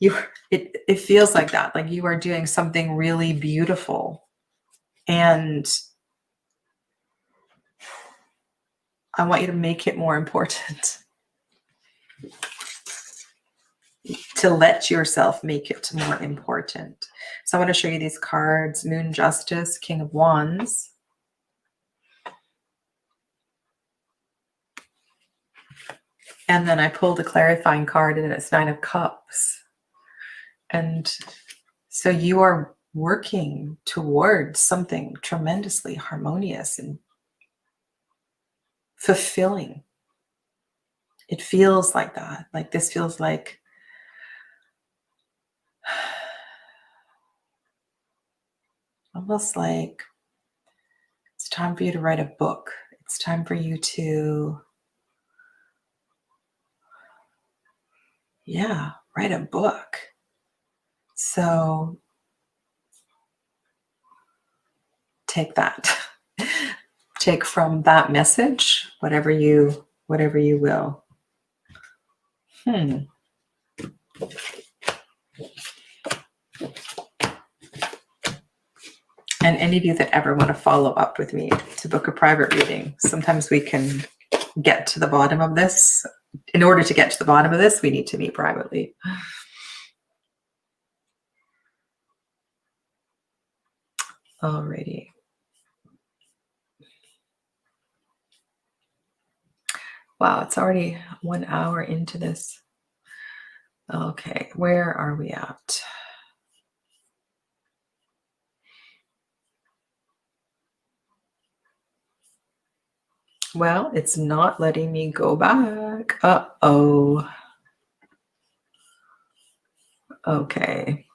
It feels like that, like you are doing something really beautiful. And I want you to make it more important. To let yourself make it more important. So I want to show you these cards: Moon Justice, King of Wands. And then I pulled a clarifying card, and it's Nine of Cups. And so you are working towards something tremendously harmonious and fulfilling. It feels like that. Like this feels like almost like it's time for you to write a book. It's time for you to, write a book. So take that. Take from that message whatever you will. And any of you that ever want to follow up with me to book a private reading, sometimes we can get to the bottom of this. In order to get to the bottom of this, we need to meet privately. Alrighty. Wow, it's already 1 hour into this. Okay, where are we at? Well, it's not letting me go back. Uh-oh. Okay.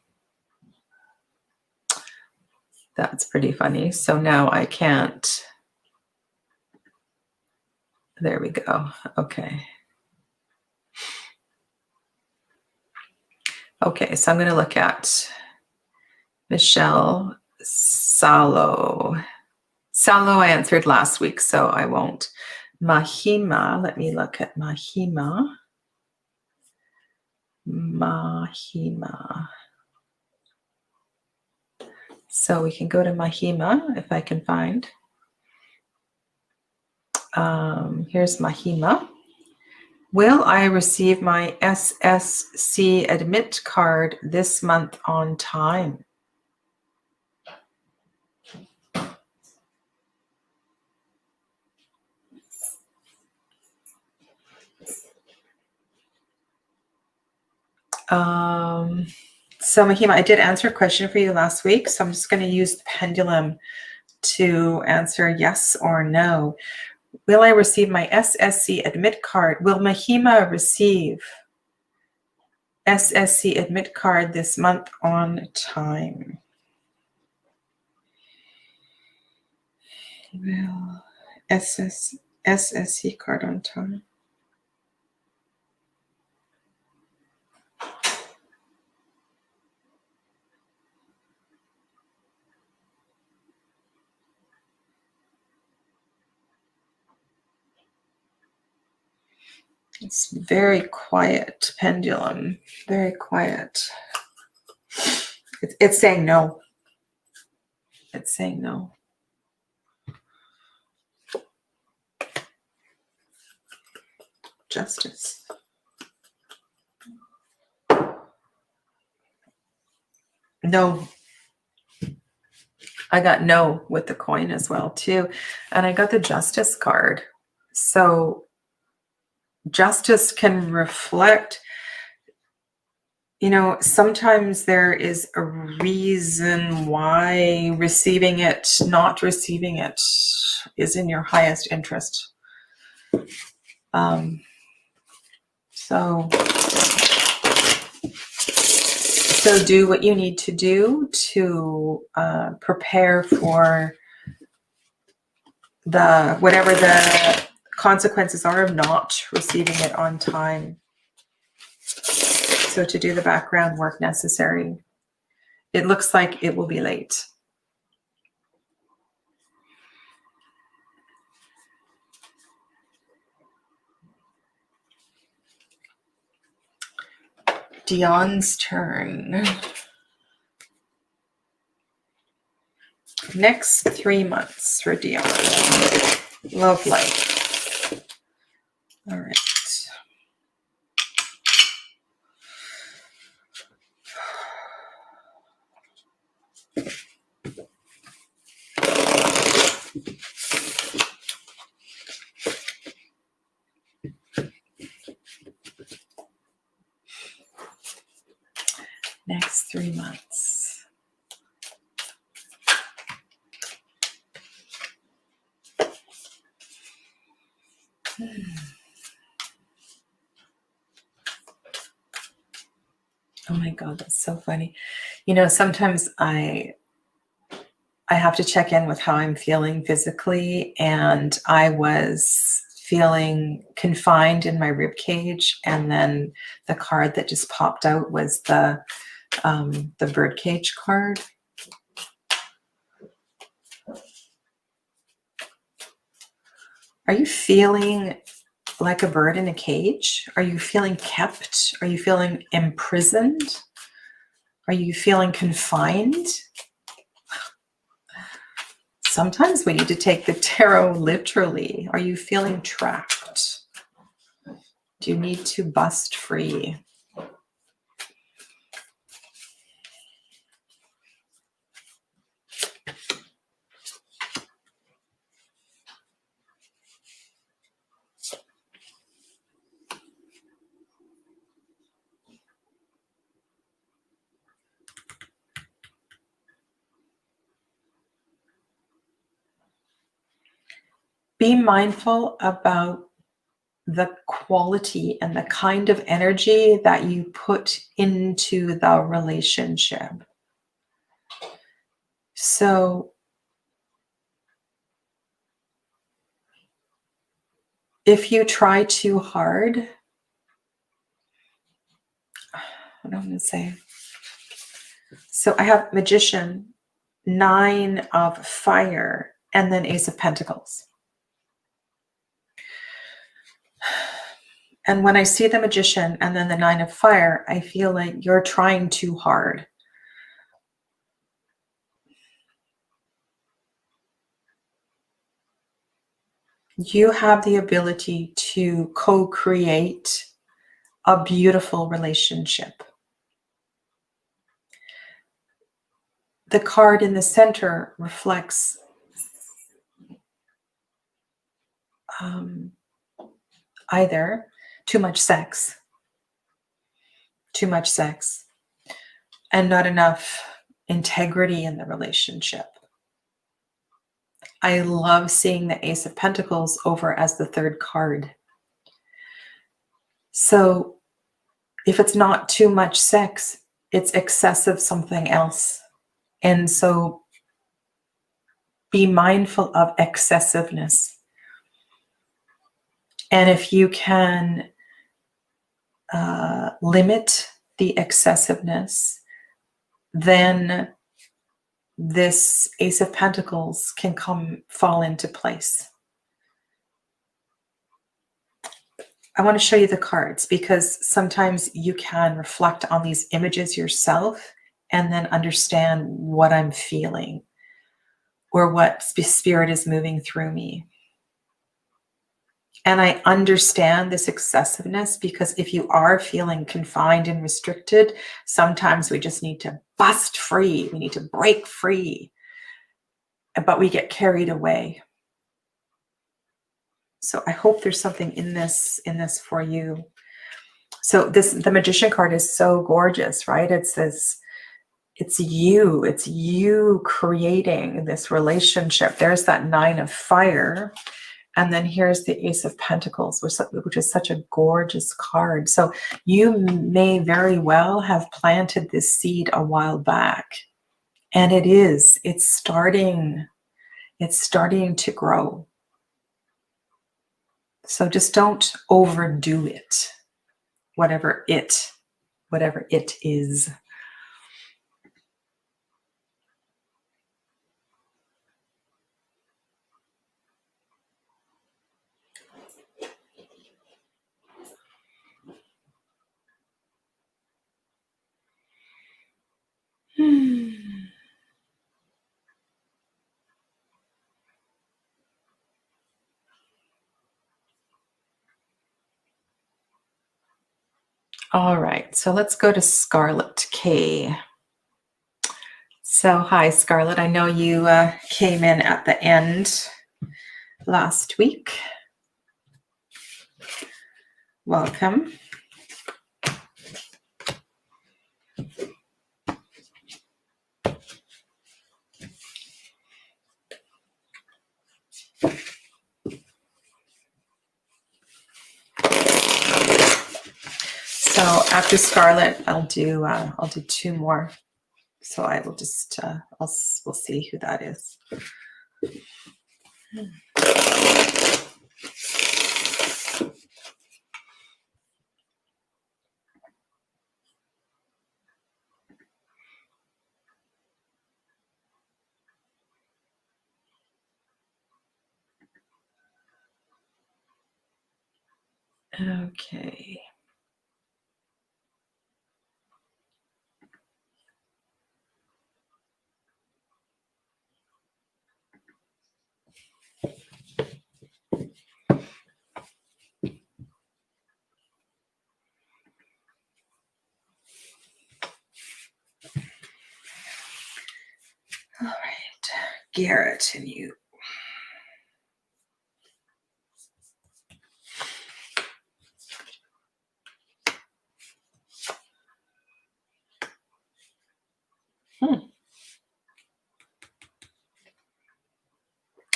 That's pretty funny. So now I can't. There we go. Okay. Okay, so I'm going to look at Michelle Salo. Salo I answered last week, so I won't. Mahima, let me look at Mahima. Mahima. So we can go to Mahima if I can find. Here's Mahima. Will I receive my SSC admit card this month on time? So Mahima, I did answer a question for you last week, so I'm just going to use the pendulum to answer yes or no. Will I receive my SSC admit card? Will Mahima receive SSC admit card this month on time? Will SSC card on time? It's very quiet pendulum, very quiet. It's saying no. It's saying no. Justice. No. I got no with the coin as well too. And I got the justice card. So justice can reflect, you know, sometimes there is a reason why receiving it, not receiving it is in your highest interest. So do what you need to do to prepare for whatever the consequences are of not receiving it on time. So to do the background work necessary. It looks like it will be late. Dion's turn. Next 3 months for Dion. Love life. All right. Next 3 months. Oh my God, that's so funny. You know, sometimes I have to check in with how I'm feeling physically, and I was feeling confined in my rib cage, and then the card that just popped out was the birdcage card. Are you feeling like a bird in a cage? Are you feeling kept? Are you feeling imprisoned? Are you feeling confined? Sometimes we need to take the tarot literally. Are you feeling trapped? Do you need to bust free? Be mindful about the quality and the kind of energy that you put into the relationship. So if you try too hard, what am I going to say? So I have Magician, 9 of Fire, and then Ace of Pentacles. And when I see the Magician and then the 9 of Fire, I feel like you're trying too hard. You have the ability to co-create a beautiful relationship. The card in the center reflects either too much sex, and not enough integrity in the relationship. I love seeing the Ace of Pentacles over as the 3rd card. So if it's not too much sex, it's excessive something else. And so be mindful of excessiveness. And if you can limit the excessiveness, then this Ace of Pentacles can fall into place. I want to show you the cards because sometimes you can reflect on these images yourself and then understand what I'm feeling or what spirit is moving through me. And I understand this excessiveness because if you are feeling confined and restricted, sometimes we just need to bust free. We need to break free, but we get carried away. So I hope there's something in this for you. So the Magician card is so gorgeous, right? It's you creating this relationship. There's that 9 of Fire. And then here's the Ace of Pentacles, which is such a gorgeous card. So you may very well have planted this seed a while back. And it's starting to grow. So just don't overdo it, whatever it is. All right, so let's go to Scarlet K. So hi, Scarlet. I know you came in at the end last week. Welcome. So after Scarlet, I'll do 2 more. So I will just we'll see who that is. Okay. All right, Garrett and you.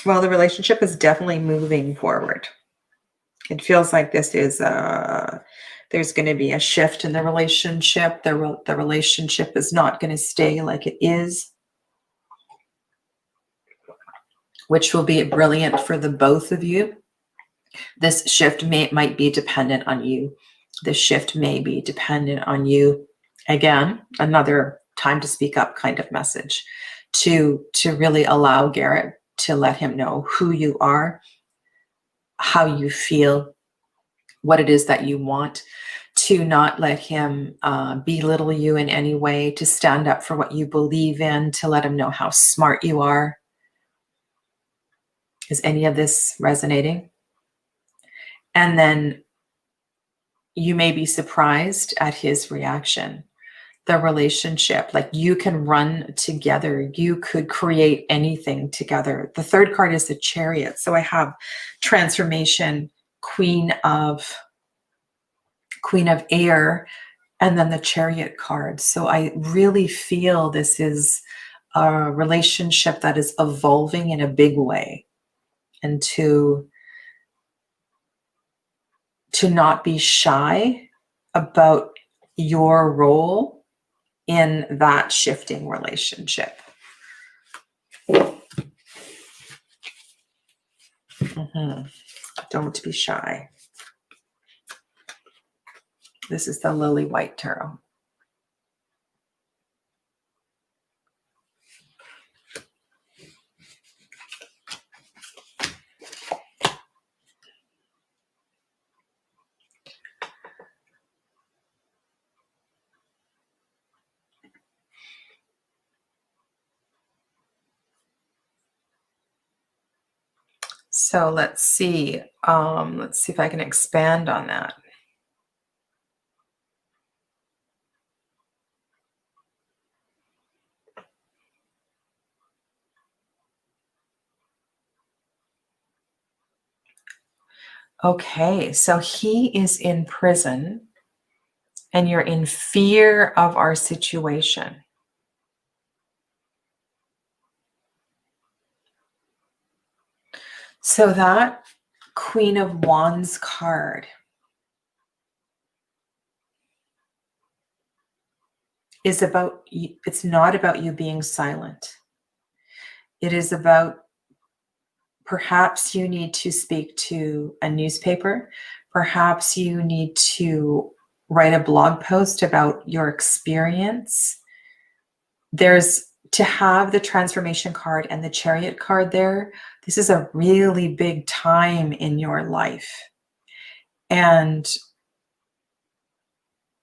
Well, the relationship is definitely moving forward. It feels like this is there's going to be a shift in the relationship. The relationship is not going to stay like it is, which will be brilliant for the both of you. This shift might be dependent on you. This shift may be dependent on you. Again, another time to speak up kind of message to really allow Garrett, to let him know who you are, how you feel, what it is that you want, to not let him belittle you in any way, to stand up for what you believe in, to let him know how smart you are. Is any of this resonating? And then you may be surprised at his reaction. The relationship, like you can run together, you could create anything together. The third card is the Chariot. So I have transformation, Queen of Air, and then the Chariot card. So I really feel this is a relationship that is evolving in a big way, and to not be shy about your role in that shifting relationship. Don't be shy. This is the Lily White Tarot. So let's see. Let's see if I can expand on that. Okay, so he is in prison and you're in fear of our situation. So that Queen of Wands card is about, it's not about you being silent. It is about, perhaps you need to speak to a newspaper. Perhaps you need to write a blog post about your experience. There's, to have the transformation card and the Chariot card there, this is a really big time in your life. And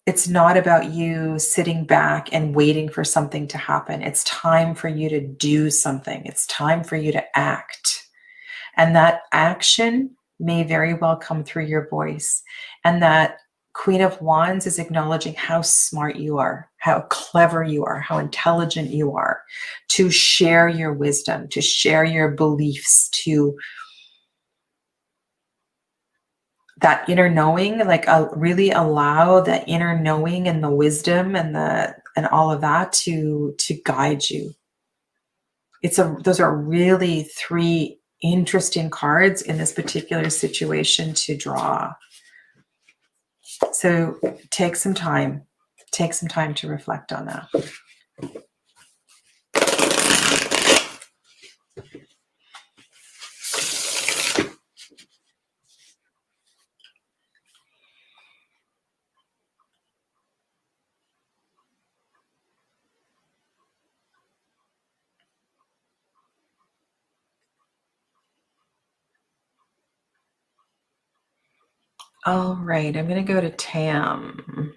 it's not about you sitting back and waiting for something to happen. It's time for you to do something. It's time for you to act. And that action may very well come through your voice. And that Queen of Wands is acknowledging how smart you are, how clever you are, how intelligent you are, to share your wisdom, to share your beliefs, to that inner knowing, like really allow that inner knowing and the wisdom and all of that to guide you. Those are really three interesting cards in this particular situation to draw. So take some time to reflect on that. All right, I'm going to go to Tam.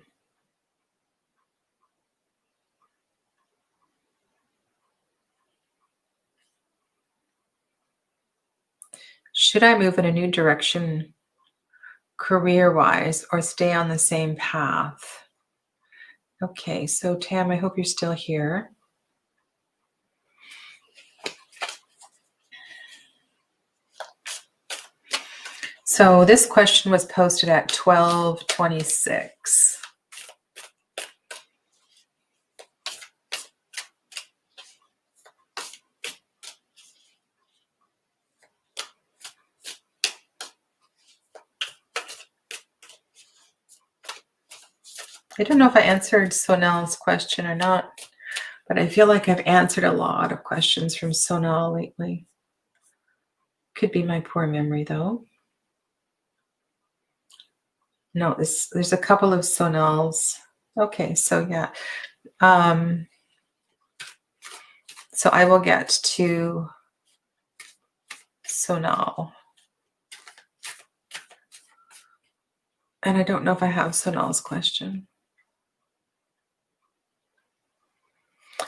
Should I move in a new direction career-wise or stay on the same path? Okay, so Tam, I hope you're still here. So this question was posted at 12:26. I don't know if I answered Sonal's question or not, but I feel like I've answered a lot of questions from Sonal lately. Could be my poor memory, though. No, there's a couple of sonals. Okay, so yeah. Um, so I will get to sonal. And I don't know if I have sonal's question.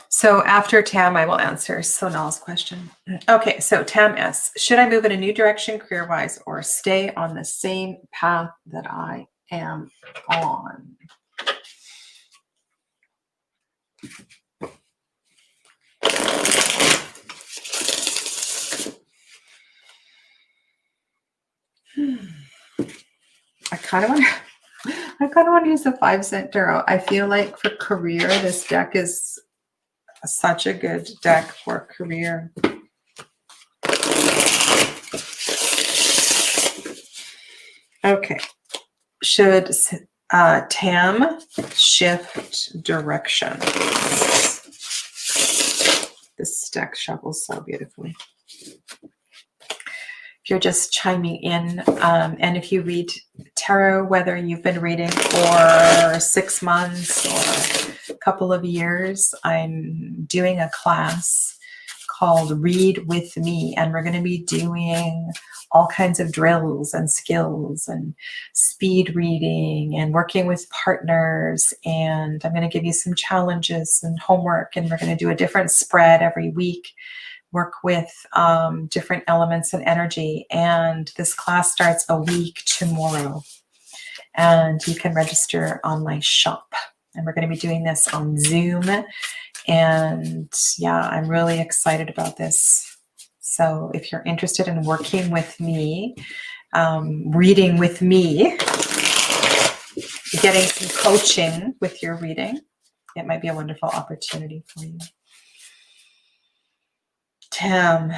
So after Tam, I will answer Sonal's question. Okay, so Tam S. Should I move in a new direction career-wise or stay on the same path that I am on? I kind of want to use the 5-cent tarot. I feel like for career, this deck is such a good deck for career. Okay. Should Tam shift direction? This deck shuffles so beautifully. If you're just chiming in, and if you read tarot, whether you've been reading for 6 months or a couple of years, I'm doing a class called Read With Me, and we're going to be doing all kinds of drills and skills and speed reading and working with partners, and I'm going to give you some challenges and homework, and we're going to do a different spread every week, work with different elements and energy. And this class starts a week tomorrow, and you can register on my shop, and we're going to be doing this on Zoom. And yeah, I'm really excited about this. So if you're interested in working with me, reading with me, getting some coaching with your reading, it might be a wonderful opportunity for you. Tam.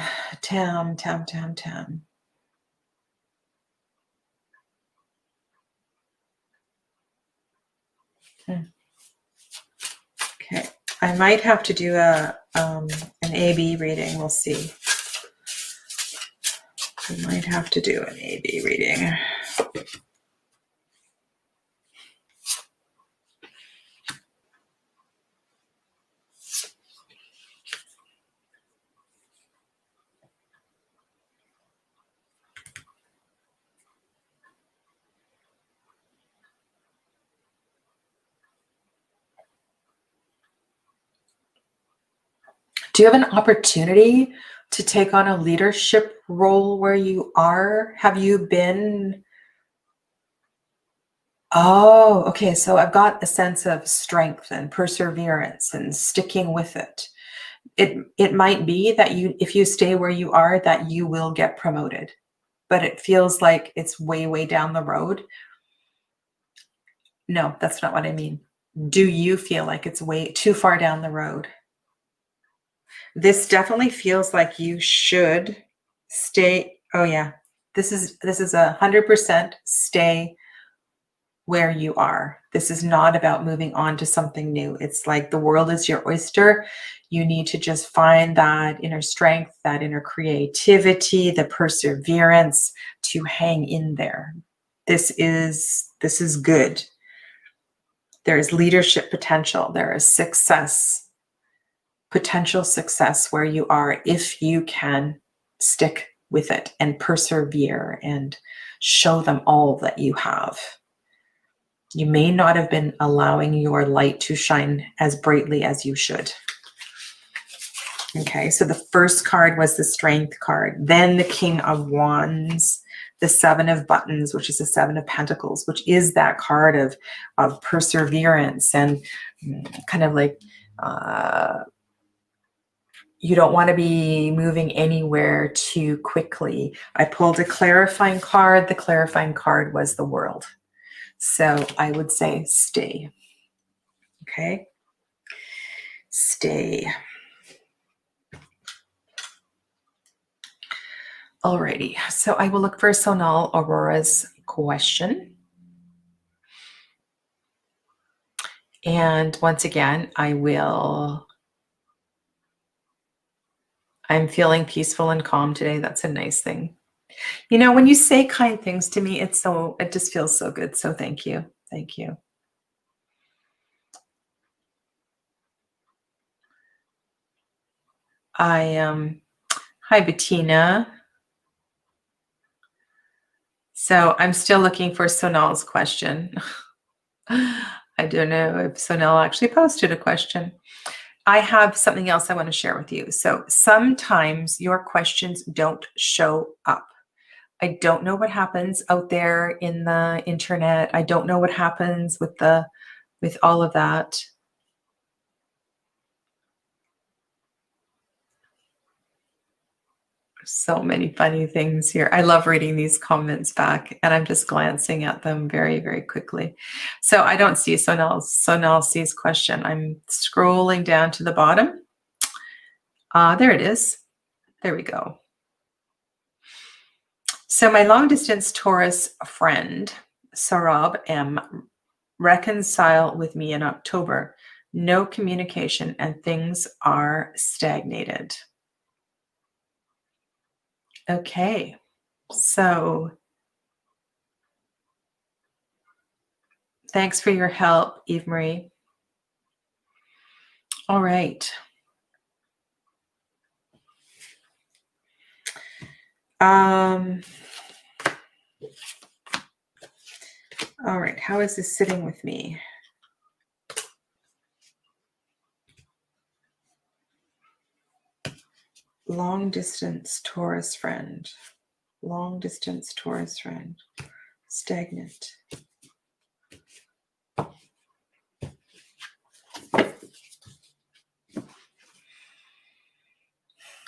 Okay, I might have to do an AB reading. We'll see. I might have to do an AB reading. Do you have an opportunity to take on a leadership role where you are? Have you been? Oh, okay. So I've got a sense of strength and perseverance and sticking with it. It might be that if you stay where you are, that you will get promoted, but it feels like it's way, way down the road. No, that's not what I mean. Do you feel like it's way too far down the road? This definitely feels like you should stay. Oh yeah, this is 100% stay where you are. This is not about moving on to something new. It's like the world is your oyster. You need to just find that inner strength, that inner creativity, the perseverance to hang in there. This is good. There is leadership potential. There is success, potential success where you are if you can stick with it and persevere and show them all that you have. You may not have been allowing your light to shine as brightly as you should. Okay, so the first card was the Strength card, then the King of Wands, the Seven of Buttons, which is the Seven of Pentacles, which is that card of perseverance and kind of like you don't want to be moving anywhere too quickly. I pulled a clarifying card. The clarifying card was the World. So I would say stay. Okay. Stay. Alrighty. So I will look for Sonal Aurora's question. And once again, I'm feeling peaceful and calm today. That's a nice thing. You know, when you say kind things to me, it just feels so good. So thank you. Thank you. Hi Bettina. So I'm still looking for Sonal's question. I don't know if Sonal actually posted a question. I have something else I want to share with you. So sometimes your questions don't show up. I don't know what happens out there in the internet. I don't know what happens with all of that. So many funny things here. I love reading these comments back, and I'm just glancing at them very, very quickly. So I don't see Sonal sees question. I'm scrolling down to the bottom. There it is. There we go. So my long distance Taurus friend, Sarab M, reconcile with me in October. No communication and things are stagnated. Okay, so thanks for your help, Eve Marie. All right. All right, how is this sitting with me? Long distance Taurus friend. Long distance Taurus friend. Stagnant.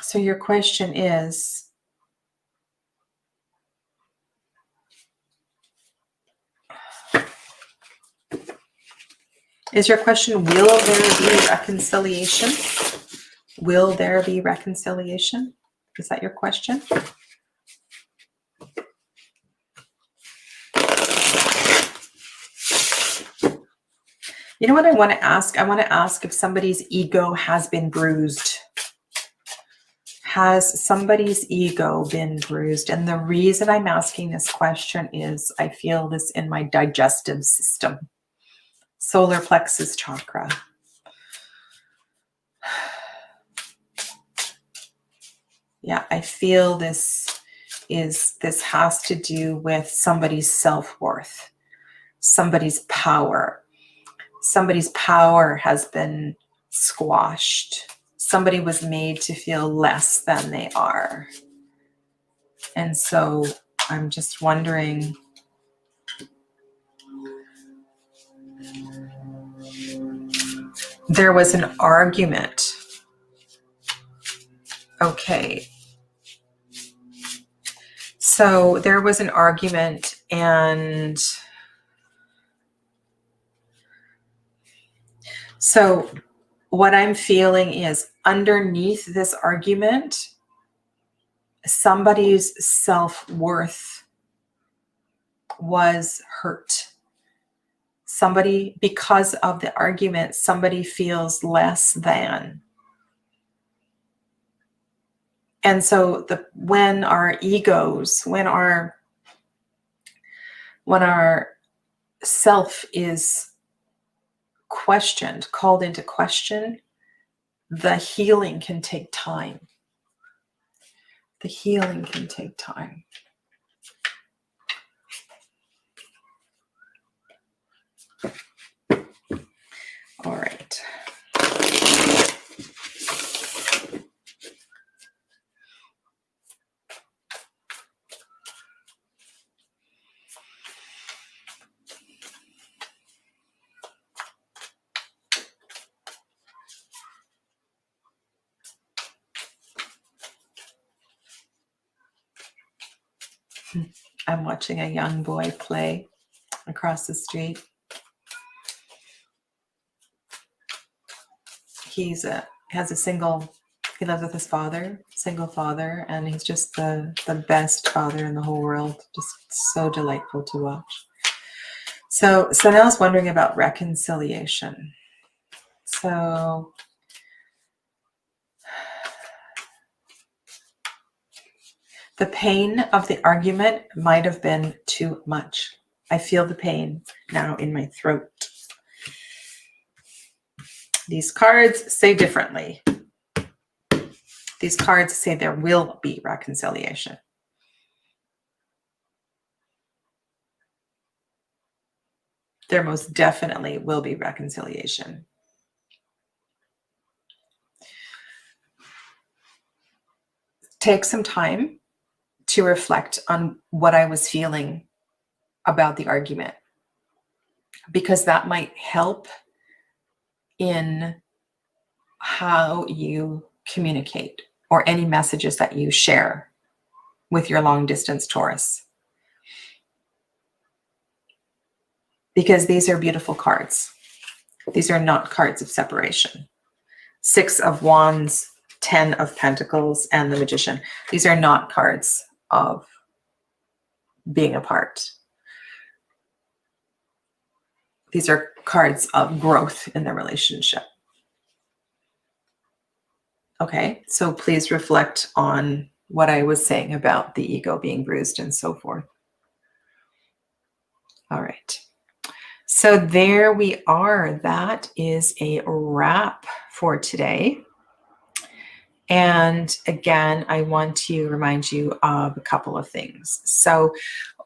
So your question is, your question, will there be reconciliation? Will there be reconciliation? Is that your question? You know what I want to ask? I want to ask if somebody's ego has been bruised. Has somebody's ego been bruised? And the reason I'm asking this question is I feel this in my digestive system. Solar plexus chakra. Yeah, I feel this has to do with somebody's self-worth, somebody's power. Somebody's power has been squashed. Somebody was made to feel less than they are. And so I'm just wondering, there was an argument. Okay. So there was an argument, and so what I'm feeling is underneath this argument, somebody's self-worth was hurt. Somebody, because of the argument, somebody feels less than. And so when our egos, when our self is questioned, called into question, the healing can take time. The healing can take time. All right. I'm watching a young boy play across the street. He lives with his father, single father, and he's just the best father in the whole world. Just so delightful to watch. So now I was wondering about reconciliation. So The pain of the argument might have been too much. I feel the pain now in my throat. These cards say differently. These cards say there will be reconciliation. There most definitely will be reconciliation. Take some time to reflect on what I was feeling about the argument, because that might help in how you communicate or any messages that you share with your long distance Taurus. Because these are beautiful cards. These are not cards of separation. 6 of Wands, 10 of Pentacles, and the Magician. These are not cards of being apart. These are cards of growth in the relationship. Okay, so please reflect on what I was saying about the ego being bruised and so forth. All right. So there we are. That is a wrap for today. And again, I want to remind you of a couple of things. So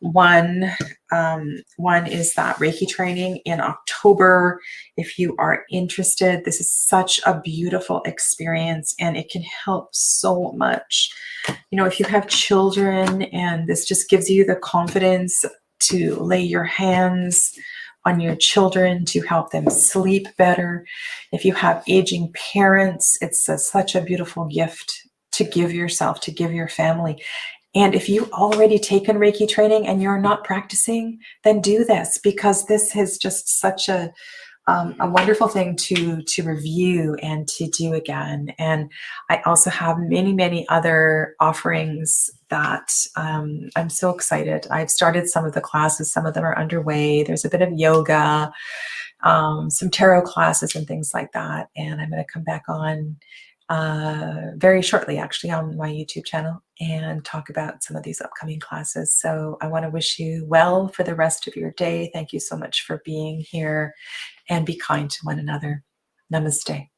one is that Reiki training in October. If you are interested, this is such a beautiful experience and it can help so much. You know, if you have children, and this just gives you the confidence to lay your hands on your children to help them sleep better. If you have aging parents, it's such a beautiful gift to give yourself, to give your family. And if you've already taken Reiki training and you're not practicing, then do this, because this is just such a wonderful thing to review and to do again. And I also have many, many other offerings that I'm so excited. I've started some of the classes, some of them are underway. There's a bit of yoga, some tarot classes and things like that. And I'm going to come back on very shortly, actually, on my YouTube channel and talk about some of these upcoming classes. So I want to wish you well for the rest of your day. Thank you so much for being here, and be kind to one another. Namaste.